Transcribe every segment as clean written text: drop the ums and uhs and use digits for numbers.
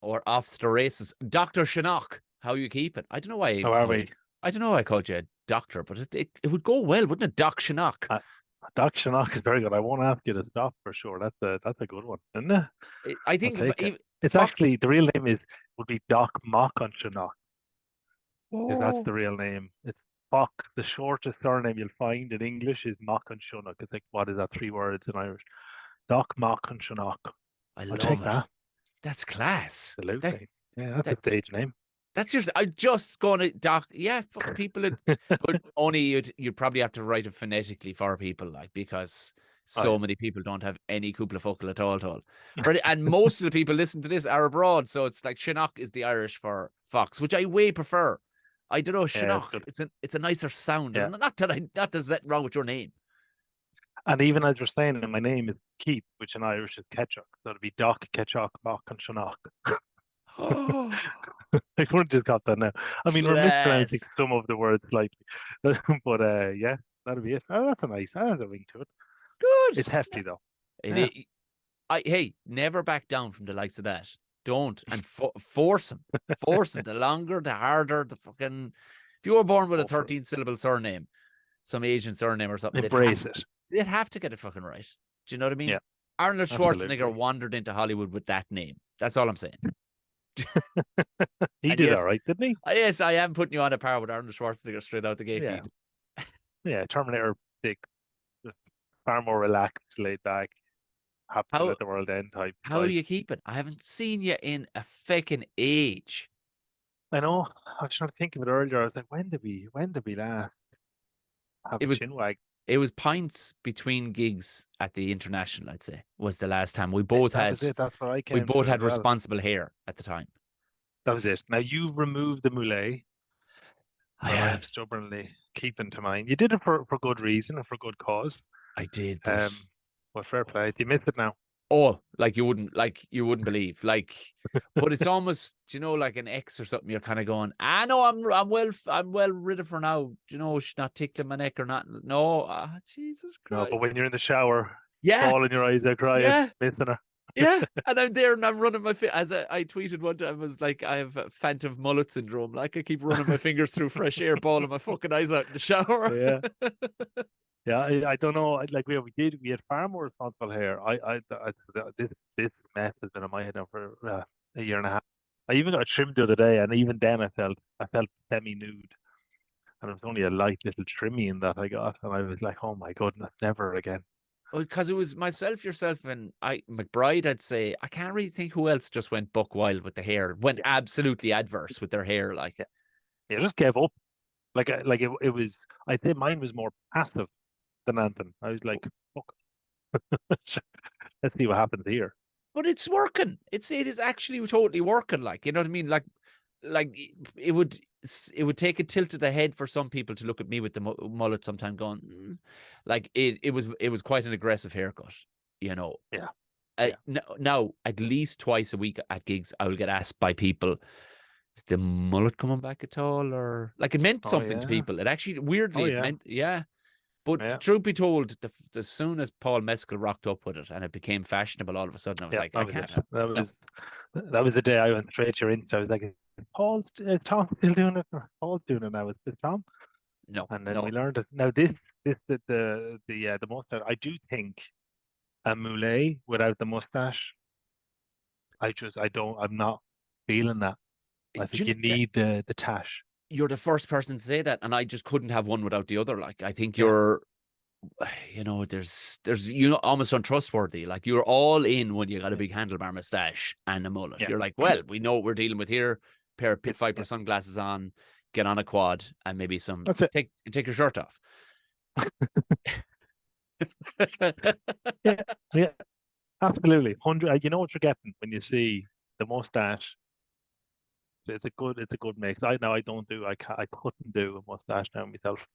or off to the races. Dr. Sionnach, how you keep it? I don't know why I How are called we? you. I don't know why I called you a doctor, but it would go well, wouldn't it? Doc Sionnach. Uh, Doc Sionnach is very good. I won't ask you to stop for sure. That's a good one, isn't it? I I'll think take it. It's Fox. actually the real name is would be Doc Mahon Sionnach, because that's Oh, the real name. It's Fox. The shortest surname you'll find in English is Mahon Sionnach. It's like what is that? Three words in Irish. Doc Mahon Sionnach. I I'll love take it. that. That's class. That Absolutely. Yeah, that's a that stage name. that's yours. I'm just going to doc. Yeah, fuck people. But only you'd probably have to write it phonetically for people, like because Oh so yeah. many people don't have any cúpla focal at all. And most of the people listen to this are abroad, so it's like Shinnok is the Irish for fox, which I way prefer. I don't know Yeah, it's Shinnok. good. It's a nicer sound, Yeah. isn't it? Not that there's that wrong with your name. And even as you're saying, and my name is Keith, which in Irish is Ketchuk. So it'd be Doc, Ketchuk, Bach, and Shinnach. Oh, I would just got that now. I mean, we're mispronouncing class. some of the words slightly, but yeah, that'll be it. Oh, that's a nice. That has a ring to it. Good. It's hefty though. It, Yeah, it, hey, never back down from the likes of that. Don't and force them. Force them. The longer, the harder. The fucking. If you were born with a go for it. 13-syllable surname, some Asian surname or something, Embrace it. they'd have to get it fucking right. Do you know what I mean? Yeah, Arnold Schwarzenegger absolutely. wandered into Hollywood with that name. That's all I'm saying. He And did all yes, right, didn't he? yes, I am putting you on a par with Arnold Schwarzenegger straight out the gate, Yeah, Pete. yeah. Terminator 6, just far more relaxed, laid back, happy to How let the world end type how do vibe. you keep it? I haven't seen you in a fucking age. I know. I was trying to think of it earlier. I was like, when did we last have It a was chin wag? It was pints between gigs at the International, I'd say, was the last time. That was it. That's what I We came both to as had well. responsible hair at the time. That was it. Now you've removed the mullet, I but I'm have. stubbornly keeping to mine. You did it for good reason and for good cause. I did, but Um, but fair play. Do you miss it now? oh, you wouldn't believe. But it's almost, like an ex or something. You're kind of going, no, I'm well rid of her now. She's not tickling my neck or not. No, Jesus No, but Christ. when you're in the shower, Yeah, bawling your eyes out, crying, yeah. missing her. Yeah, and I'm there and I'm running my as I tweeted one time, I was like, I have phantom mullet syndrome. Like I keep running my fingers through fresh air, bawling my fucking eyes out in the shower. Yeah, yeah. I don't know. Like we had far more responsible hair. This mess has been in my head now for a year and a half. I even got trimmed the other day, and even then I felt semi-nude, and it was only a light little trimming that I got, and I was like, oh my goodness, never again. Because it was myself, yourself, and McBride. I'd say I can't really think who else just went buck wild with the hair, went Yeah, absolutely adverse with their hair. yeah, yeah. Just gave up. Like it was. I think mine was more passive than anything. I was like, fuck, let's see what happens here. But it's working. It is actually totally working. Like you know what I mean. Like it would it would take a tilt of the head for some people to look at me with the mullet sometime going like it was quite an aggressive haircut, you know. Yeah, yeah, Now at least twice a week at gigs I will get asked by people, is the mullet coming back at all, or like it meant oh something to yeah, people. It actually oh weirdly it yeah, meant, yeah. But yeah, truth be told, as soon as Paul Mescal rocked up with it and it became fashionable, all of a sudden I was yeah. like, I That was can't it. have no. That was the day I went straight to your Insta. I was like, Tom still doing it? Paul's doing it now. It's Tom. No, And then we no. learned it. Now this the mustache. I do think a mullet without the mustache. I'm not feeling that. I Do think you you know, need the tash. you're the first person to say that, and I just couldn't have one without the other. Like I think Yeah, there's almost untrustworthy. Like you're all in when you got a yeah, big handlebar mustache and a mullet. yeah. You're like, well, we know what we're dealing with here. Pair of pit It's viper yeah. sunglasses on, get on a quad, and maybe some That's it. take your shirt off. Yeah, yeah. Absolutely. 100. You know what you're getting when you see the mustache. It's a good mix. I don't do I couldn't do a mustache now myself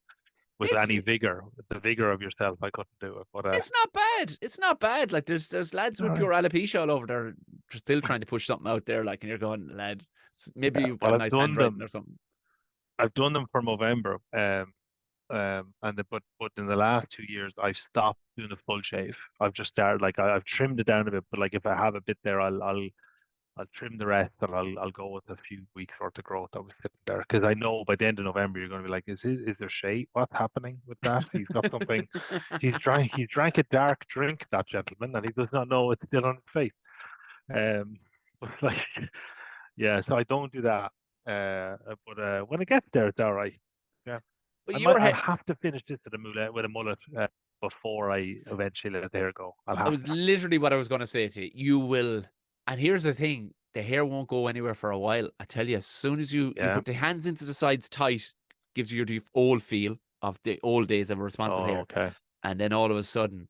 with it's any vigor. With the vigor of yourself, I couldn't do it. But it's not bad. It's not bad. Like there's lads all with right. pure alopecia all over there, still trying to push something out there. Like, and you're going, lad, maybe Yeah. you've Well, got nice handwriting or something. I've done them for November. But in the last 2 years, I've stopped doing a full shave. I've just started I've trimmed it down a bit. But like if I have a bit there, I'll I'll trim the rest, and I'll go with a few weeks worth of growth that was sitting there, because I know by the end of November you're going to be like, is there shade? What's happening with that? He's got something. He drank a dark drink, that gentleman, and he does not know it's still on his face. But like, yeah, so I don't do that. But when it gets there, it's all right. Yeah, But I'll have to finish this with a mullet before I eventually let the hair go. I'll That have was to. literally what I was going to say to you. You will, and here's the thing: the hair won't go anywhere for a while. I tell you, as soon as you Yeah. put the hands into the sides tight, gives you the old feel of the old days of responsible Oh, hair, okay. and then all of a sudden,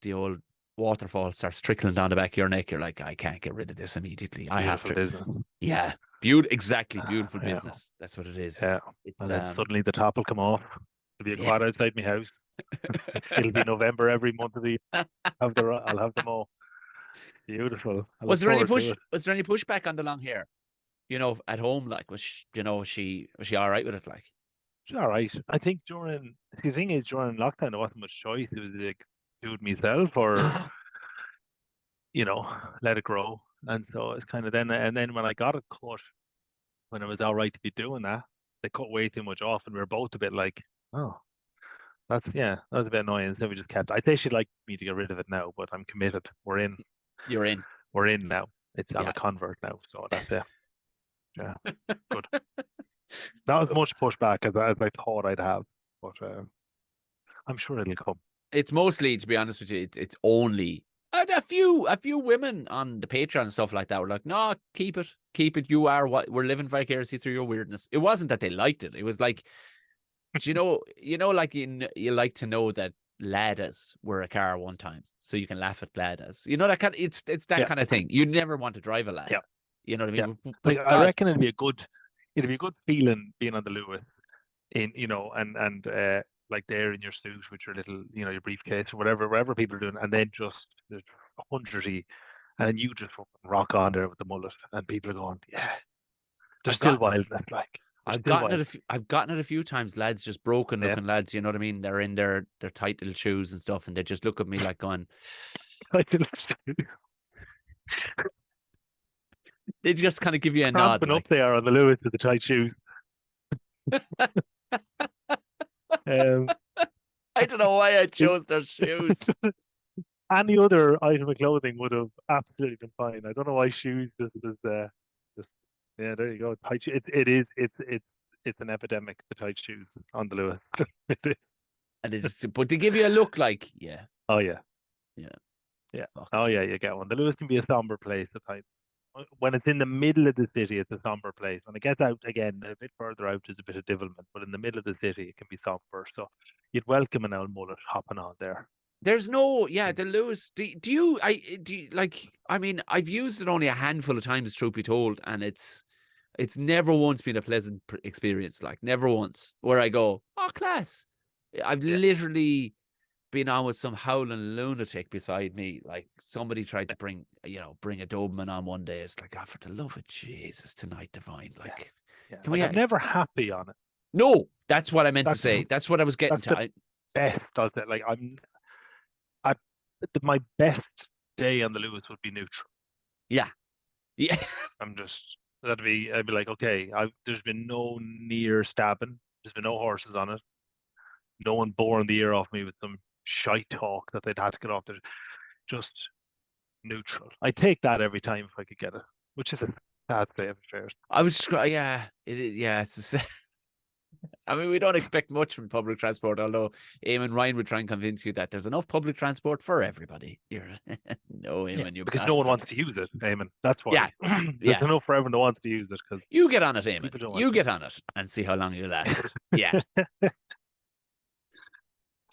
the old waterfall starts trickling down the back of your neck. You're like, I can't get rid of this immediately. I have Beautiful to. business. Yeah, exactly, beautiful Yeah. business. That's what it is. Yeah. It's And then suddenly the top will come off. There'll be a yeah. quad outside my house. It'll be November every month of the year. I'll have them all. Beautiful. I look forward to it. Was there any pushback on the long hair? You know, at home, like was she all right with it? Like, It's all right. I think the thing is, during lockdown, there wasn't much choice. It was like, do it myself or, let it grow. And so it's kind of and then when I got it cut, when it was all right to be doing that, they cut way too much off, and we were both a bit like, oh, that was a bit annoying. So we just kept. I think she'd like me to get rid of it now, but I'm committed. you're in. We're in now. I'm Yeah. a convert now, so that's it. Yeah, good. Not as much pushback as I thought I'd have, but I'm sure it'll come. It's mostly, to be honest with you, it's only a few women on the Patreon and stuff like that were like, no, keep it. You are what we're living vicariously through your weirdness. It wasn't that they liked it. It was like, do like you like to know that ladas were a car one time, so you can laugh at ladas. You know that kind. It's that Yeah, kind of thing. You never want to drive a lada. yeah, You know what I yeah. mean? But Like I God, reckon it'd be a good feeling being on the Lewis and like there in your suit with your little, your briefcase or wherever people are doing, and then just there's 100, and then you just fucking rock on there with the mullet, and people are going, yeah, there's I've still got wildness, like there's still wild. I've gotten it a few times. Lads, just broken Yeah, looking lads. You know what I mean? They're in their tight little shoes and stuff, and they just look at me like going. They just kind of give you a nod, cramping up like. they are on the Lewis with the tight shoes. Um, I don't know why I chose those shoes. any other item of clothing would have absolutely been fine. I don't know why shoes just yeah, there you go. Tight it's an epidemic, the tight shoes on the Lewis. And but they give you a look like, yeah, Oh yeah. yeah, Yeah. fuck Oh it. yeah, you get one. The Lewis can be a somber place at times. When it's in the middle of the city, it's a somber place. When it gets out again, a bit further out, there's a bit of devilment. But in the middle of the city, it can be somber. So you'd welcome an old mullet hopping on there. There's no, yeah, the Lewis. I mean, I've used it only a handful of times, truth be told, and it's never once been a pleasant experience. Like, never once where I go, oh, class. I've Yeah. literally been on with some howling lunatic beside me. Like, somebody tried to bring a Doberman on one day. It's like, oh, for the love of Jesus, tonight divine. Yeah. Like, Yeah. can Like we? I'm never happy on it. No, that's what I meant to That's say. That's what I was getting that's the to. best of it. Like I my best day on the Lewis would be neutral. Yeah. Yeah. I'd be like, okay, there's been no near stabbing. There's been no horses on it. No one boring the ear off me with some shite talk that they'd had to get off. There. Just neutral. I take that every time if I could get it, which is a sad state of affairs. I was, yeah, I mean, we don't expect much from public transport, although Eamon Ryan would try and convince you that there's enough public transport for everybody. No, Yeah, Eamon, you because no one bastard. wants to use it, Eamon. That's why. Yeah, There's yeah. enough for everyone that wants to use it because You get on it, Eamon. people don't want You get on it and see how long you last. Yeah. to.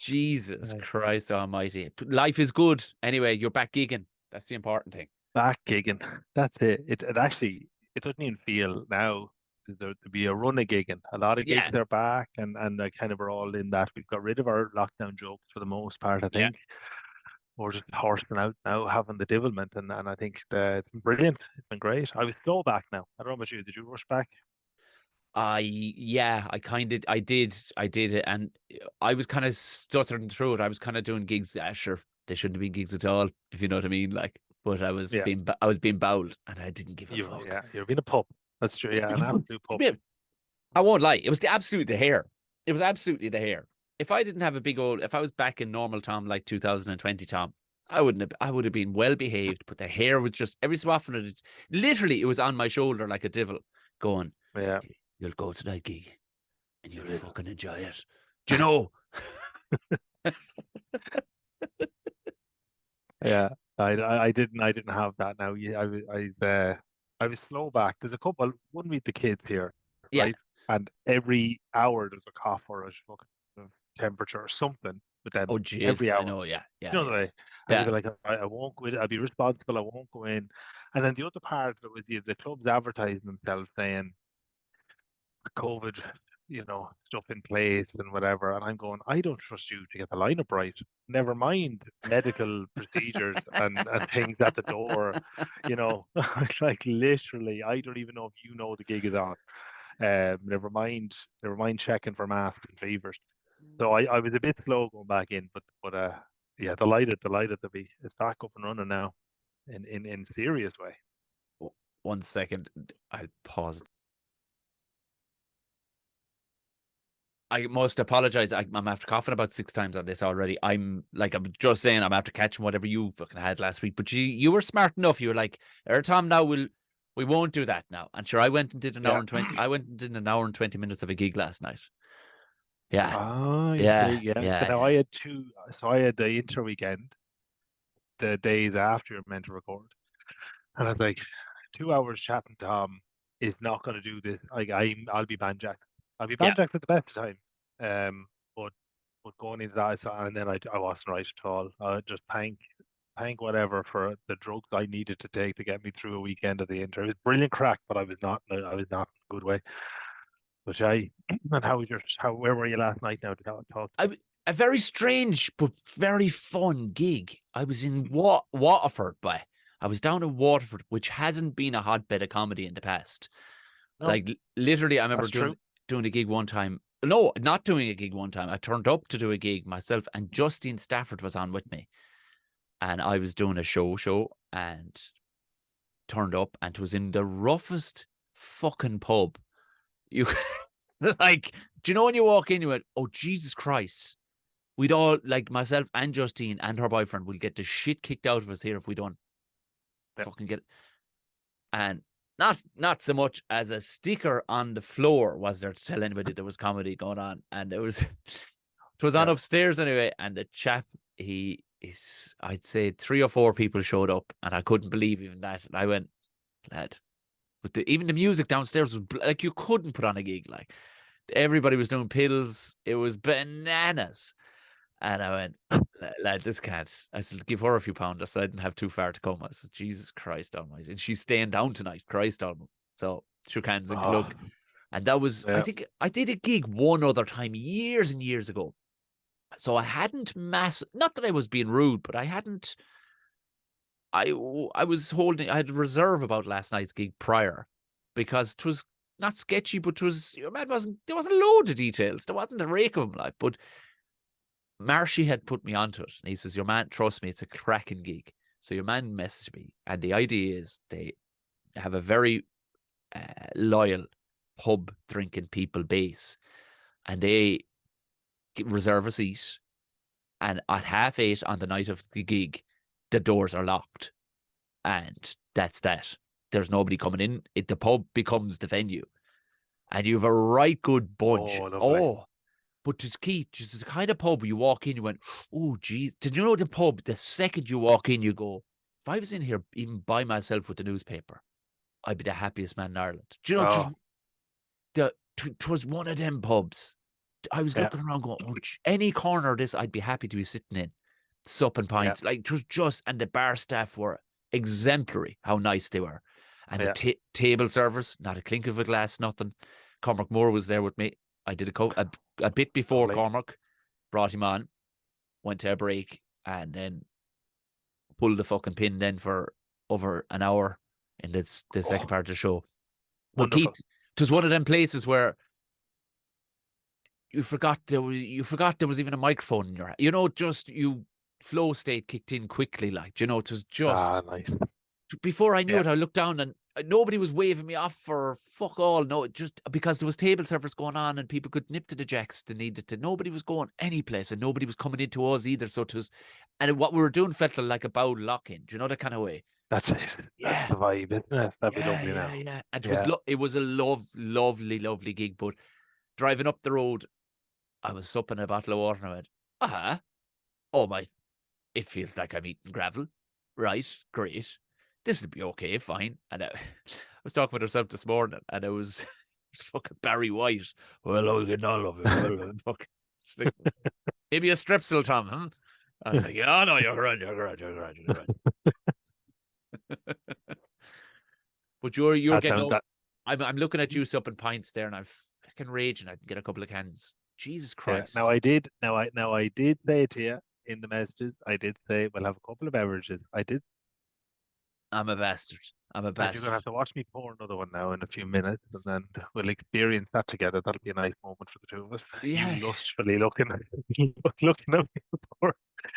Jesus Right. Christ almighty. Life is good. Anyway, you're back gigging. That's the important thing. Back gigging. That's it. It actually it doesn't even feel now to be a run of gigging. A lot of Yeah, gigs are back, and I kind of we're all in that. We've got rid of our lockdown jokes for the most part, I yeah. think. We're just horsing out now, having the devilment, and I think that it's been brilliant. It's been great. I was slow back now. I don't know about you. Did you rush back? I did it, and I was kind of stuttering through it. I was kind of doing gigs. Sure, they shouldn't have been gigs at all, if you know what I mean. Like, but I was being bowled, and I didn't give a fuck. Yeah, you're being a pup. That's true. Yeah, an absolute pup. I won't lie. It was absolutely the hair. It was absolutely the hair. If I didn't have if I was back in normal Tom, like 2020 Tom, I would have been well behaved, but the hair was just every so often, literally, it was on my shoulder like a devil going, Yeah. you'll go to that gig and you'll fucking enjoy it. Do you know? Yeah. I didn't have that now. Yeah, I was slow back. There's a couple, one with the kids here, Yeah. right? And every hour there's a cough or a fucking temperature or something with them. Oh, Every jeez. I hour. know. Yeah. You Yeah. know the way. And you'd Yeah. be like, I won't go in. I'll be responsible. I won't go in. And then the other part of it was the clubs advertising themselves saying COVID, stuff in place and whatever. And I'm going, I don't trust you to get the lineup right. Never mind medical procedures and things at the door. Like literally, I don't even know if you know the gig is on. Never mind checking for masks and fevers. So I was a bit slow going back in, but yeah, delighted to be it's back up and running now in serious way. 1 second. I paused. I must apologize. I'm after coughing about 6 times on this already. I'm just saying I'm after catching whatever you fucking had last week. But you were smart enough. You were like, Tom, now we won't do that now. And sure, I went and did an hour and 20. I went and did an hour and 20 minutes of a gig last night. Yeah. Ah, you Yeah. see, yes. Yeah. Now I had two. So I had the inter weekend, the days after you're meant to record, and I was like, 2 hours chatting to Tom is not going to do this. Like I'll be banjacked. I'll be Yeah. banjacked at the best of time. But going into that, and then I wasn't right at all. I just thank whatever for the drugs I needed to take to get me through a weekend of the inter. It was brilliant crack, but I was not in a good way. But and where were you last night now to talk? A very strange but very fun gig. I was in Waterford, I was down in Waterford, which hasn't been a hotbed of comedy in the past. No, Like literally, I remember that's doing a gig one time. No, not doing a gig one time. I turned up to do a gig myself, and Justine Stafford was on with me, and I was doing a show, and turned up, and it was in the roughest fucking pub. You like, do you know when you walk in, you went, "Oh Jesus Christ." We'd all, like myself and Justine and her boyfriend, will get the shit kicked out of us here if we don't fucking get it. And not so much as a sticker on the floor was there to tell anybody there was comedy going on. And it was on upstairs anyway. And the chap, I'd say 3 or 4 people showed up, and I couldn't believe even that. And I went, lad, but even the music downstairs was like, you couldn't put on a gig. Like everybody was doing pills. It was bananas. And I went, lad, this can't. I said, give her a few pounds. I said, I didn't have too far to come. I said, Jesus Christ almighty. And she's staying down tonight, Christ almighty. So shook hands and glug. And that was, I think I did a gig one other time years and years ago. So I hadn't not that I was being rude, but I hadn't, I had a reserve about last night's gig prior, because it was not sketchy, but there wasn't a load of details. There wasn't a rake of them, like, but Marshy had put me onto it, and he says, your man, trust me, it's a cracking gig. So your man messaged me, and the idea is they have a very loyal pub drinking people base, and they reserve a seat, and at 8:30 on the night of the gig, the doors are locked, and that's that. There's nobody coming in. The pub becomes the venue, and you have a right good bunch. But it's key. Just the kind of pub where you walk in, you went, oh, geez. Did you know the pub, the second you walk in, you go, if I was in here even by myself with the newspaper, I'd be the happiest man in Ireland. Do you know, it was one of them pubs. I was looking around going, any corner of this, I'd be happy to be sitting in, supping pints. Like, it was just, and the bar staff were exemplary, how nice they were. And the table service, not a clink of a glass, nothing. Cormac Moore was there with me. I did a bit before Cormac, brought him on, went to a break, and then pulled the fucking pin then for over an hour in the second part of the show. But Keith, it was one of them places where you forgot there was even a microphone in your hand. You know, just you flow state kicked in quickly. Like, it was Ah, just nice. before I knew Yeah. it, I looked down and nobody was waving me off for fuck all. No, just because there was table service going on and people could nip to the jacks if they needed to. Nobody was going any place and nobody was coming into us either. So it was, and what we were doing felt like a bow lock in. Do you know that kind of way? That's it. That's Yeah. the vibe, isn't it? That'd be Yeah, lovely yeah, now. yeah. And Yeah. it was a lovely, lovely gig. But driving up the road, I was supping a bottle of water and I went, oh my, it feels like I'm eating gravel. Right, great. This will be okay, fine. And I was talking with herself this morning and it was, fucking Barry White. Well, I'm getting all of it. Well, fuck. Like, maybe a strepsil, Tom, huh? I was like, yeah, no, you're right, you're right, you're right, you're right. But you're That getting sounds old. that. I'm looking at you supping pints there, and I'm fucking raging. I can get a couple of cans. Jesus Yeah. Christ! Now I did say to you in the messages. I did say we'll have a couple of beverages. I did, I'm a bastard. I'm a and you're gonna bastard. have to watch me pour another one now in a few minutes, and then we'll experience that together. That'll be a nice moment for the two of us. You Yeah. lustfully looking, looking at me pour,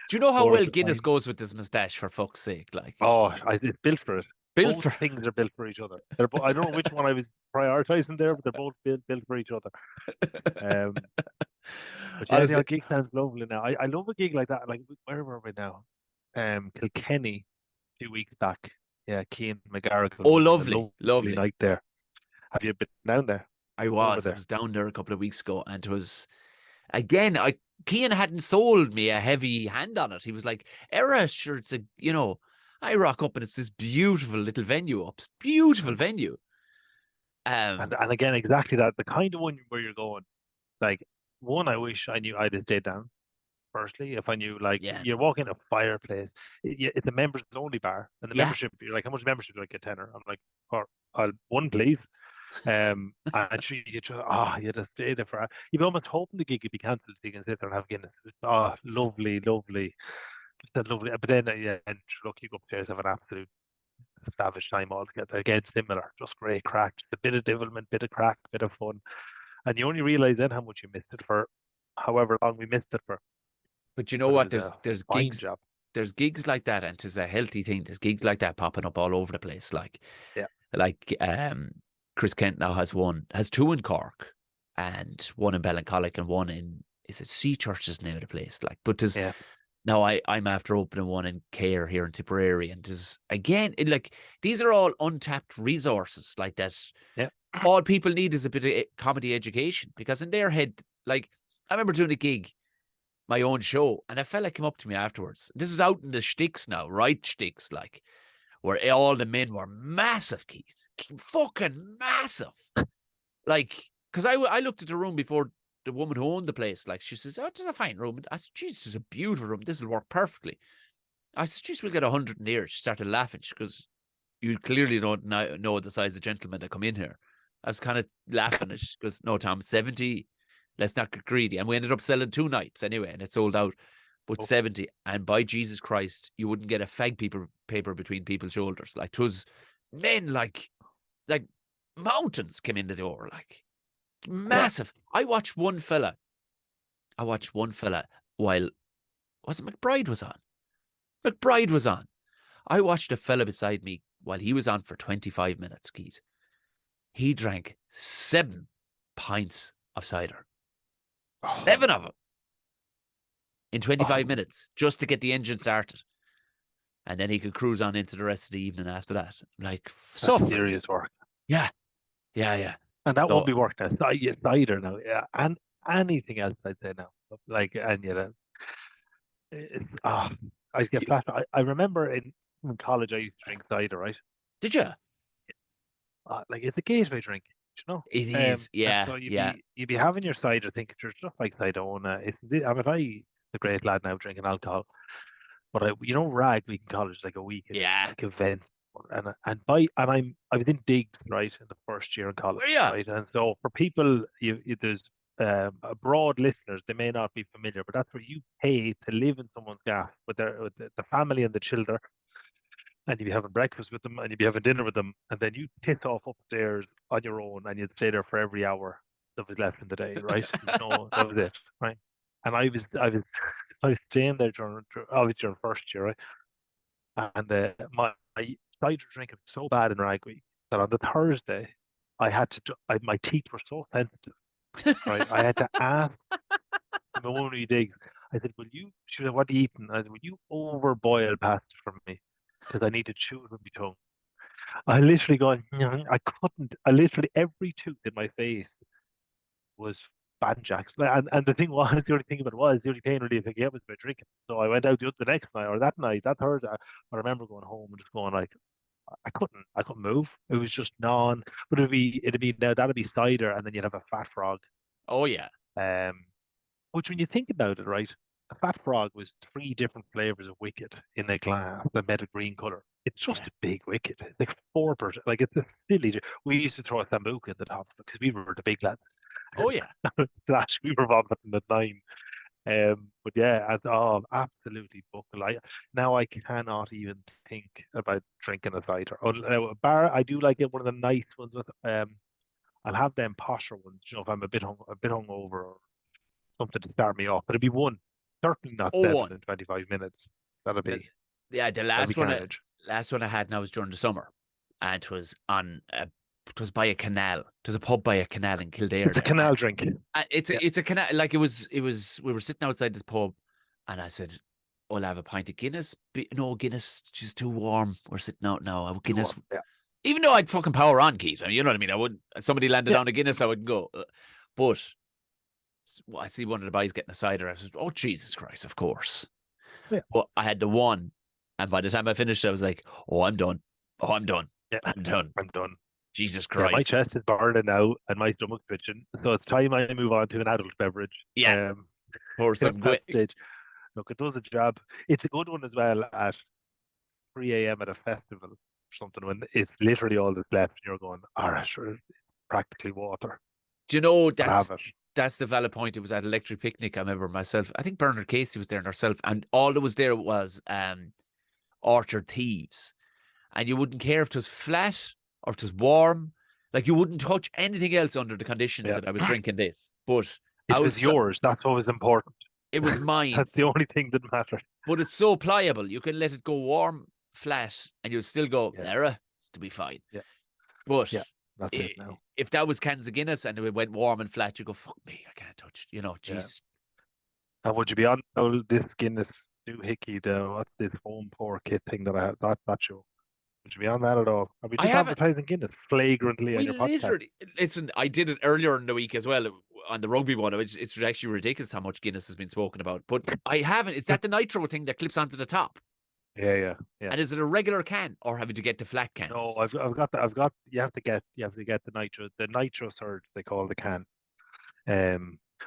Do you know how pour well us a Guinness pint. goes with this moustache? For fuck's sake, like It's built for it. built Both for. things are built for each other. I don't know which one I was prioritizing there, but they're both built for each other. Um, but yeah, Honestly, the gig sounds lovely now. I love a gig like that. Like, where were we now? Kilkenny 2 weeks back. Yeah, Cian McGarrigle oh, running a lovely, lovely lovely. night there. Have you been down there? I Over was. I there? was down there a couple of weeks ago, and it was again. Cian hadn't sold me a heavy hand on it. He was like, "Era, sure, it's a I rock up and it's this beautiful little venue up, beautiful venue." And again, exactly that. The kind of one where you're going, like, one, I wish I knew I'd have stayed down. Firstly, if I knew, like, Yeah, you're walking a fireplace, it's a members only bar, and the yeah. membership, you're like, how much membership do I get? Tenner. I'm like, or I'll one, please. And you just stay there for. You'd be almost hoping the gig would be cancelled so you can sit there and have Guinness. Lovely, lovely, just that lovely. But then, yeah, and look, you go upstairs, have an absolute savage time altogether. Again, similar, just great crack, just a bit of devilment, bit of crack, bit of fun, and you only realise then how much you missed it for, however long we missed it for. But you know But it what? was a fine Gigs. job. There's gigs like that, and it's a healthy thing. There's gigs like that popping up all over the place. Yeah. Like Chris Kent now has two in Cork, and one in Ballincollig, and one in is it Sea Church is the name of the place. Like, but there's Yeah. now I'm after opening one in Care here in Tipperary, and there's again like these are all untapped resources like that. Yeah. All people need is a bit of comedy education because in their head, like I remember doing a gig my own show. And a fella came up to me afterwards. This is out in the sticks now, right? Sticks, like, where all the men were massive, Keith. Fucking massive. Like, because I looked at the room before the woman who owned the place. Like, she says, oh, it's a fine room. I said, geez, it's a beautiful room. This will work perfectly. I said, geez, we'll get 100 in here. She started laughing because you clearly don't know the size of gentlemen that come in here. I was kind of laughing. She goes, no, Tom, 70. Let's not get greedy. And we ended up selling 2 nights anyway, and it sold out. But Oh, 70, and by Jesus Christ, you wouldn't get a fag paper between people's shoulders. Like, 'twas men like mountains came in the door, like yeah. massive. I watched one fella while was it McBride was on? McBride was on. I watched a fella beside me while he was on for 25 minutes, Keith. He drank 7 pints of cider. 7 of them in 25 Oh, minutes just to get the engine started. And then he could cruise on into the rest of the evening after that. Like, that's suffering. serious work. Yeah. Yeah, yeah. And that won't So, be work now. Cider now. Yeah. And anything else I'd say now. Like, and it's, I get flat. I remember in college I used to drink cider, right? did you? Like, it's a gateway drink, you know. It is. And Yeah, so you'd yeah. be having your cider thinking there's stuff like Sidona. I the great lad now drinking alcohol, but rag week in college like a week, it's Yeah. like events. I was in digs, right, in the first year in college, Were you? right, and so for people, there's broad listeners, they may not be familiar, but that's where you pay to live in someone's gaff with the family and the children, and you'd be having breakfast with them and you'd be having dinner with them, and then you piss off upstairs on your own and you'd stay there for every hour that was left in the day, right? That was it, right? And I was was staying there obviously during first year, right? And my cider drinking was so bad in Ragwe that on the Thursday, I had to, my teeth were so sensitive, right? I had to ask Mahony Diggs. I said, she said, what are you eating? I said, will you overboil pasta for me? Because I need to chew it with my tongue. I literally going, I couldn't, I literally, every tooth in my face was banjacks. And the thing was, the only thing about it was, the only pain relief I get was by drinking. So I went out the next night, or that night, that Thursday, I remember going home and just going like, I couldn't move. It was just non. But that'd be cider, and then you'd have a fat frog. Oh yeah. Um, which when you think about it, right, a fat frog was three different flavors of wicked in a glass that made a green color. It's just Yeah. a big wicked. It's like 4%. Like it's a silly. We used to throw a sambuca at the top because we were the big lads. Oh yeah. Flash, we were vomiting at 9. But yeah, absolutely buckle. Now I cannot even think about drinking a cider. Oh, now, a bar, I do like it. One of the nice ones with I'll have them posher ones. You know, if I'm a bit hungover or something to start me off. But it'd be one, certainly not Oh 7 one. in 25 minutes. That'd The, be yeah, the that'd be carnage. last one I had now was during the summer, and it was by a canal. There's a pub by a canal in Kildare It's a there. canal drink. Yeah, It's a canal. Like it was. We were sitting outside this pub, and I said, "Oh, I'll have a pint of Guinness." No, Guinness, she's too warm. We're sitting out now. I would too Guinness, warm. Yeah, even though I'd fucking power on, Keith. I mean, you know what I mean. I wouldn't. Somebody landed yeah, down a Guinness, I wouldn't go. But I see one of the boys getting a cider. I said, "Oh Jesus Christ, of course." yeah, But I had the one, and by the time I finished, I was like, "Oh, I'm done. Oh, I'm done. yeah. I'm done." I'm done. Jesus Yeah, my Christ. chest is burning now and my stomach's twitching. So it's time I move on to an adult beverage. Yeah, pour At some. that stage. Look, it does a job. It's a good one as well at 3 a.m. at a festival or something when it's literally all that's left and you're going, all right, sure, it's practically water. Do you know But have it. that's the valid point? It was at Electric Picnic. I remember myself. I think Bernard Casey was there and herself, and all that was there was Orchard Thieves, and you wouldn't care if it was flat or if it was warm. Like you wouldn't touch anything else under the conditions Yeah. that I was drinking this. But It was outside, yours. That's what was important. it was mine. That's the only thing that mattered. But it's so pliable. You can let it go warm, flat, and you'll still go, Yeah. Lara, to be fine. Yeah. But Yeah. That's it now. if that was cans of Guinness and it went warm and flat, you go, fuck me, I can't touch it. You know, Yeah. Jesus. And would you be on this Guinness doohickey, what's this home pour kit thing that I have that show? Would you be on that at all? Are we I just haven't. advertising Guinness flagrantly on We your podcast? literally, listen, I did it earlier in the week as well on the rugby one. It's actually ridiculous how much Guinness has been spoken about. But I haven't. Is that the nitro thing that clips onto the top? Yeah. And is it a regular can or have you to get the flat cans? No, I've got you have to get the nitro surge they call the can.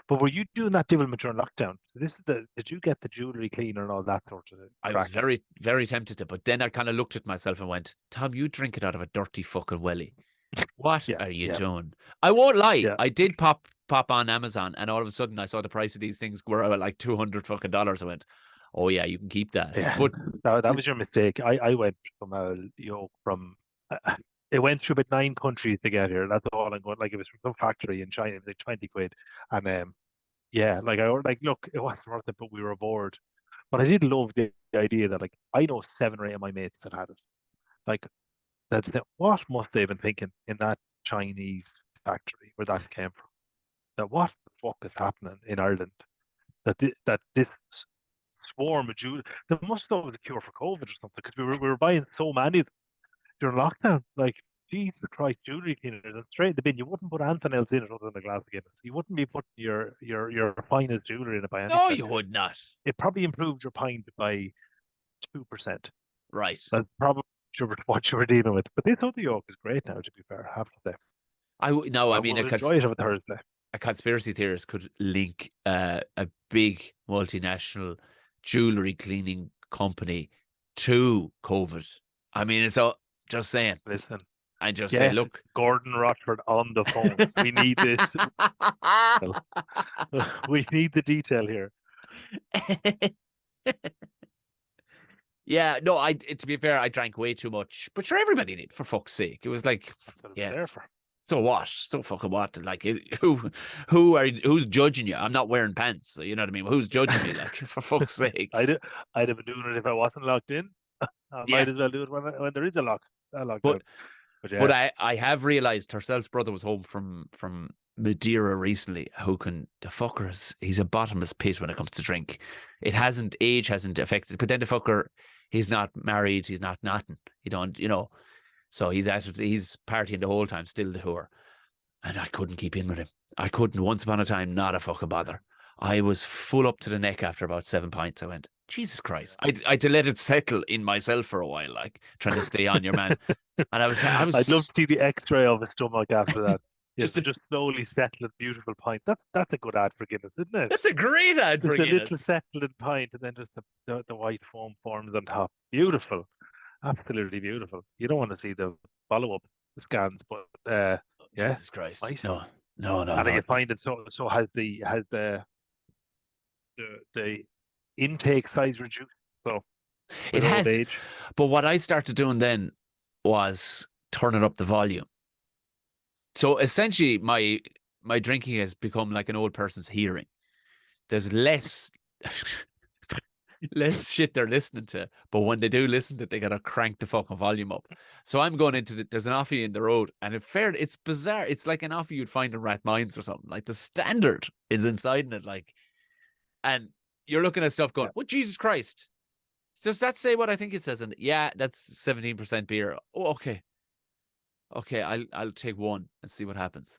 But were you doing that development during lockdown? Did you get the jewelry cleaner and all that sort of I crack? was very, very tempted to, but then I kind of looked at myself and went, Tom, you drink it out of a dirty fucking welly. What are you doing? I won't lie. Yeah. I did pop on Amazon and all of a sudden I saw the price of these things were about like $200 fucking. I went, oh yeah, you can keep that. Yeah, But that was your mistake. I went from it went through about 9 countries to get here. That's all I'm going. Like it was from some factory in China, like 20 quid, and yeah, look, it wasn't worth it, but we were bored. But I did love the idea that like I know 7 or 8 of my mates that had it. Like what must they have been thinking in that Chinese factory where that came from? That what the fuck is happening in Ireland? That this swarm of jewelry. They must have thought it was a cure for COVID or something because we were buying so many of them during lockdown. Like, Jesus Christ, jewelry cleaners and straight in the bin. You wouldn't put anything else in it other than a glass of Guinness. You wouldn't be putting your finest jewelry in it by any no, stretch. you would not. It probably improved your pint by 2%. Right. That's probably what you were dealing with. But this other York is great now, to be fair, I have to say. I mean, we'll enjoy it on Thursday. A conspiracy theorist could link a big multinational jewelry cleaning company to COVID. I mean, it's all just saying. Listen, I just say, look, Gordon Rochford on the phone. We need this. We need the detail here. Yeah, no, to be fair, I drank way too much, but sure, everybody did, for fuck's sake. It was like, That's what it's there for. So what? So fucking what? Like, who's judging you? I'm not wearing pants. So you know what I mean? Who's judging me? Like, for fuck's sake. I'd have been doing it if I wasn't locked in. I Yeah. might as well do it when there is a But lockdown. But but yeah, I have realized herself's brother was home from Madeira recently. Who can the fucker is he's a bottomless pit when it comes to drink. Age hasn't affected, but then the fucker, he's not married, he's not nothing. He don't, so he's partying the whole time, still the whore. And I couldn't keep in with him. I couldn't. Once upon a time, not a fucking bother. I was full up to the neck after about 7 pints. I went, Jesus Christ. I had to let it settle in myself for a while, like trying to stay on your man. And I'd love to see the X-ray of his stomach after that. Yes, just to just slowly settle a beautiful pint. That's a good ad for Guinness, isn't it? that's a great ad for Just a little Guinness. settled pint, and then just the white foam forms on top. Beautiful, absolutely beautiful. You don't want to see the follow-up scans, but yeah, Jesus Christ. right. No, no, no, And no. you find it so has the intake size reduced. So It with old has. age, But what I started doing then was turning up the volume. So essentially my drinking has become like an old person's hearing. There's less less shit they're listening to, but when they do listen to it, they gotta crank the fucking volume up. So I'm going into there's an offie in the road, and it's bizarre. It's like an offie you'd find in Rathmines or something. Like the standard is inside in it, like, and you're looking at stuff going, yeah. "What Jesus Christ?" Does that say what I think it says? And yeah, that's 17% beer. Oh, okay, okay, I'll take one and see what happens.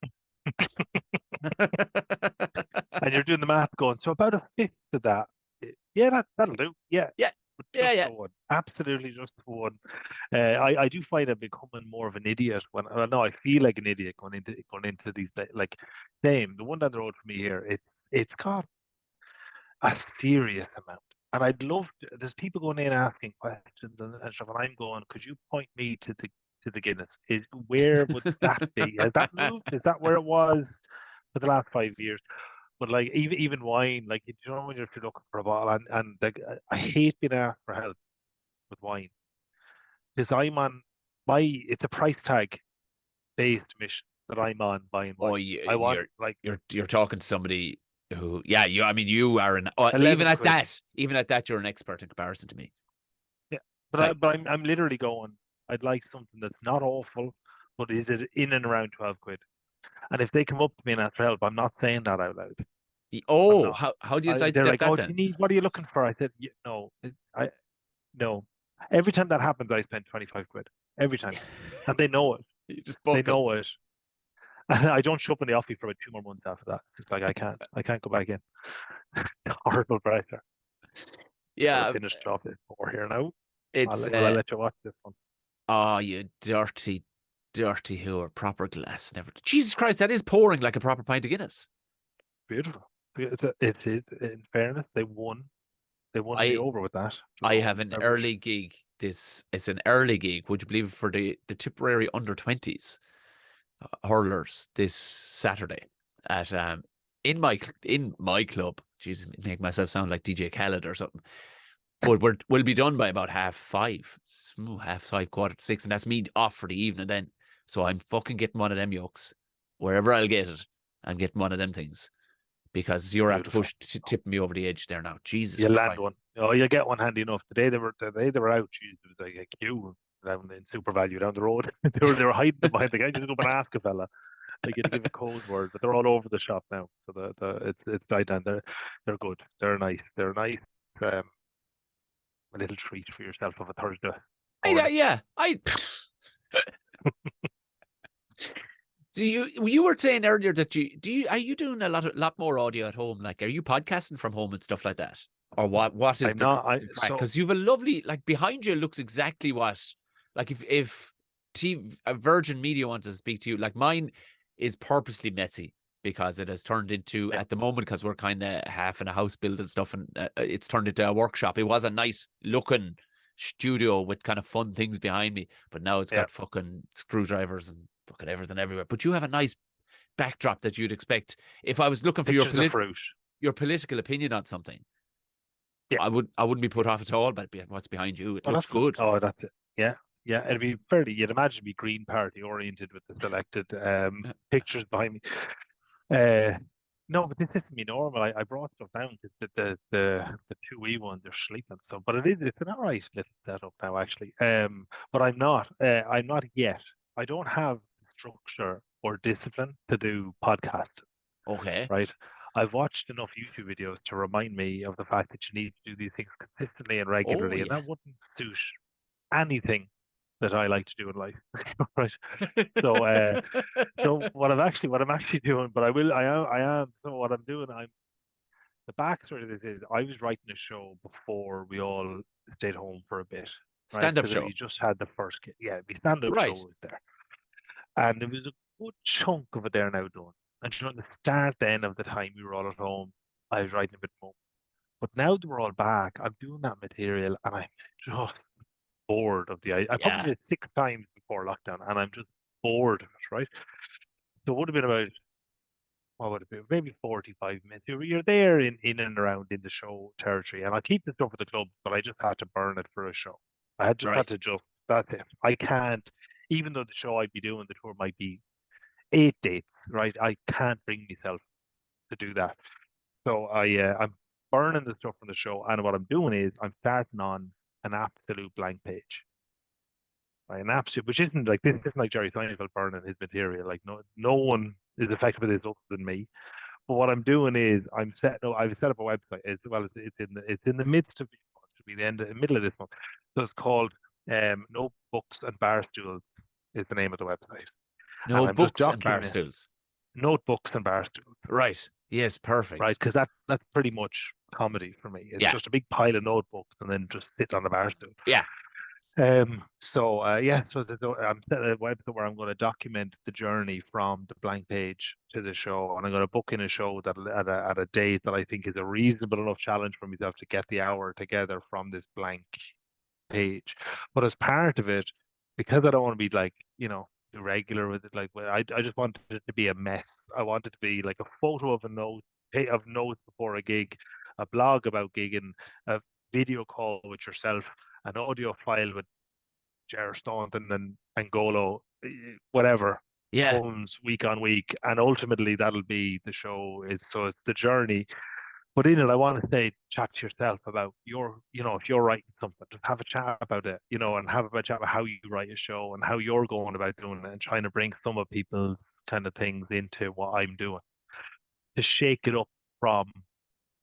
And you're doing the math, going so about a fifth of that. Yeah, that'll do. Yeah, Yeah, but yeah, just yeah. the one, absolutely just the one. I do find I'm becoming more of an idiot when no, I feel like an idiot going into these like same the one down the road for me here. It's got a serious amount. And I'd love there's people going in asking questions and stuff, and I'm going, could you point me to the Guinness? Where would that be? Has that moved? Is that where it was for the last 5 years? But like even wine, like when you're looking for a bottle, and like I hate being asked for help with wine because I'm on it's a price tag based mission that I'm on buying Oh, wine. I want like you're talking to somebody who, yeah, I mean, you are an. Oh, 11 quid. even at that, you're an expert in comparison to me. Yeah, but Like, I'm literally going. I'd like something that's not awful, but is it in and around 12 quid? And if they come up to me and ask for help, I'm not saying that out loud. I'm oh, not. how do you They're sidestep like, that "Oh, do you then? need? What are you looking for?" I said, "No, I no." Every time that happens, I spend 25 quid every time, and they know it. You just They book them. know it. And I don't show up in the office for about 2 more months after that. It's just like I can't go back in. Horrible pressure. We're Yeah, finished off this more here now. it's Will I let you watch this one? oh, you dirty, dirty whore, proper glass, never. Jesus Christ, that is pouring like a proper pint of Guinness. Beautiful. In fairness, they won. They won me I over with that. I Lovely have an beverage. early gig. It's an early gig. Would you believe it, for the Tipperary under 20s hurlers this Saturday at in my club. Jesus, make myself sound like DJ Khaled or something. But we'll be done by about 5:30. 5:30, 5:45, and that's me off for the evening then. So I'm fucking getting one of them yokes. Wherever I'll get it, I'm getting one of them things. Because you're after Beautiful. tipping me over the edge there now. Jesus You land one. Christ. Oh, you get one handy enough. The day they were out, geez, it was like a queue down in Super Value down the road. they were hiding them behind the guy. Just go up and ask a fella. Like you had to give a code word, but they're all over the shop now. So it's died down. They're good. They're nice. They're nice. Um, a little treat for yourself of a Thursday morning. Yeah, I. So you were saying earlier that are you doing a lot more audio at home? Like, are you podcasting from home and stuff like that, or what is I'm not. the crack? So Because you've a lovely, like, behind you looks exactly what, like, if Virgin Media wanted to speak to you, like, mine is purposely messy because it has turned into, yeah, at the moment, because we're kind of half in a house build and stuff, and it's turned into a workshop. It was a nice looking studio with kind of fun things behind me, but now it's yeah. got fucking screwdrivers and fucking everything everywhere. But you have a nice backdrop that you'd expect. If I was looking for Pictures of fruit. your political opinion on something, Yeah. I wouldn't be put off at all by what's behind you. It Oh, looks that's not. good. Oh, that's it. Yeah. Yeah, it'd be fairly. You'd imagine it'd be Green Party oriented with the selected pictures behind me. Uh, no, but this isn't me normal. I brought stuff down because the two wee ones are sleeping. So, but it's an alright little setup now actually. But I'm not yet. I don't have structure or discipline to do podcasts. Okay. Right. I've watched enough YouTube videos to remind me of the fact that you need to do these things consistently and Oh regularly, and yeah. that wouldn't suit anything that I like to do in life. Right. So so what I'm actually doing, but I am so what I'm doing, I'm the backstory of this is I was writing a show before we all stayed home for a bit, right? Stand-up Because show. we just had the first yeah, the stand-up show Right. was there. And there was a good chunk of it there now done. And during the start then of the time we were all at home, I was writing a bit more. But now that we're all back, I'm doing that material and I'm just bored of the idea. I probably Yeah. did it 6 times before lockdown and I'm just bored of it, right? So it would have been about, what would it be? Maybe 45 minutes. You're there in and around in the show territory. And I keep the stuff for the clubs, but I just had to burn it for a show. I had just had Right. to just, that's it. I can't, even though the show I'd be doing, the tour might be 8 dates, right? I can't bring myself to do that. So I'm burning the stuff from the show, and what I'm doing is I'm starting on an absolute blank page. Right? An absolute, which isn't like this isn't like Jerry Seinfeld burning his material. Like no one is affected by this other than me. But what I'm doing is I've set up a website as well as it's in the midst of to be the middle of this month. So it's called Notebooks and Barstools is the name of the website. And No I'm just books and bar documenting stools. notebooks and barstools, Right. Yes, right? perfect. Because that's pretty much comedy for me. It's Yeah. just a big pile of notebooks and then just sit on the bar stool. Yeah. Yeah, so I'm setting a website where I'm going to document the journey from the blank page to the show, and I'm going to book in a show that at a date that I think is a reasonable enough challenge for myself to get the hour together from this blank page. But as part of it, because I don't want to be like, irregular with it, like I just want it to be a mess. I want it to be like a photo of a note of notes before a gig, a blog about gigging, a video call with yourself, an audio file with Ger Staunton and Angolo, whatever Yeah. comes week on week, and ultimately that'll be the show. Is so it's the journey, but in it, I want to say, chat to yourself about if you're writing something, just have a chat about it, and have a chat about how you write a show and how you're going about doing it and trying to bring some of people's kind of things into what I'm doing to shake it up from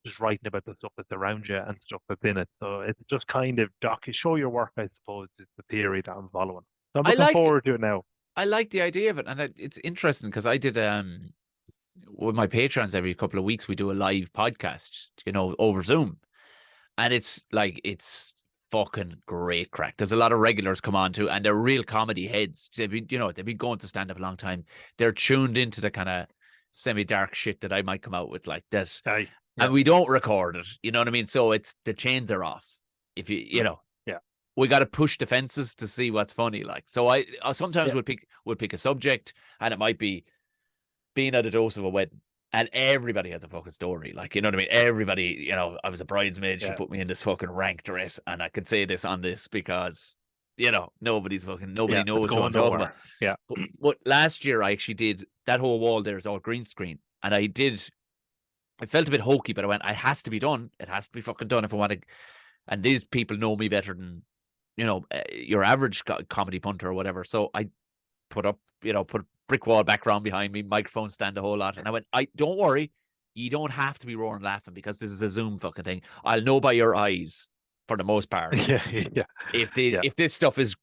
just writing about the stuff that's around you and stuff that's in it. So it's just kind of show your work, I suppose, is the theory that I'm following. So I'm I looking like forward to it now. I like the idea of it, and it's interesting because I did with my patrons every couple of weeks we do a live podcast, over Zoom, and it's fucking great crack. There's a lot of regulars come on too, and they're real comedy heads. They've been going to stand up a long time. They're tuned into the kind of semi-dark shit that I might come out with like that, Aye, yeah, and we don't record it. You know what I mean? So it's the chains are off. If yeah, we got to push the fences to see what's funny. Like, so I sometimes yeah, we'll pick a subject, and it might be being at a dose of a wedding. And everybody has a fucking story. Like, you know what I mean? Everybody, I was a bridesmaid. She yeah, put me in this fucking rank dress. And I could say this on this because, nobody yeah. It's knows who I'm going talking about. nowhere. Yeah, But last year, I actually did that whole wall there is all green screen. And I felt a bit hokey, but I went, it has to be done. It has to be fucking done if I want to. And these people know me better than, your average comedy punter or whatever. So I put a brick wall background behind me, microphone stand a whole lot. And I went, don't worry, you don't have to be roaring laughing because this is a Zoom fucking thing. I'll know by your eyes for the most part. yeah, yeah, yeah, If this stuff is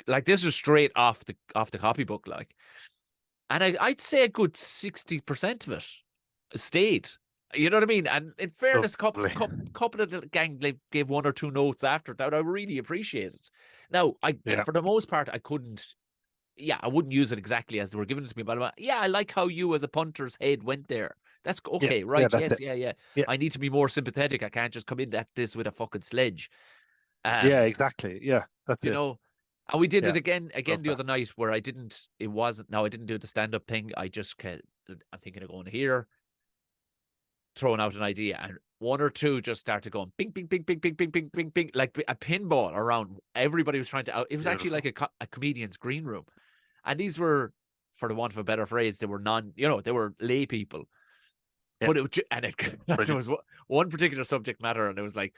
like this is straight off the copybook, like, and I'd say a good 60% of it stayed. You know what I mean? And in fairness, lovely. couple of the gang gave one or two notes after that. I really appreciate it. Now, Yeah, for the most part, I couldn't. Yeah, I wouldn't use it exactly as they were giving it to me, but I like how you as a punter's head went there. That's yeah, okay, yeah. right? That's Yes, it. yeah, yeah. Yeah, I need to be more sympathetic. I can't just come in at this with a fucking sledge. yeah, Um, exactly. Yeah, that's you it. know, and we did Yeah, it again love the that. other night where I didn't. It wasn't. No, I didn't do the stand up thing. I'm thinking of going here. throwing out an idea, and one or two just started going bing, bing, bing, bing, bing, bing, bing, bing, bing, like a pinball around. Everybody was trying to out. It was actually Beautiful. like a comedian's green room, and these were, for the want of a better phrase, they were they were lay people. Yeah, But there brilliant. was one particular subject matter, and it was like,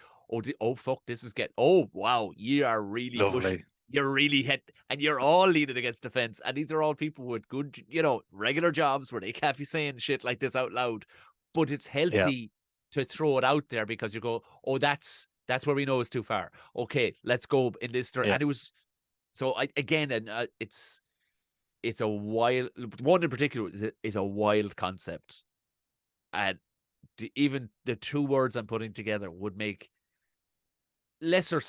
oh fuck, this is oh wow, you are really pushing. Lovely. You're really hit, and you're all leaning against the fence. And these are all people with good, regular jobs where they can't be saying shit like this out loud. But it's Yeah. healthy to throw it out there because you go, oh, that's where we know it's too far. Okay, let's go in this direction. Yeah. And it was so again, and it's a wild one in particular is a wild concept, and even the two words I'm putting together would make lesser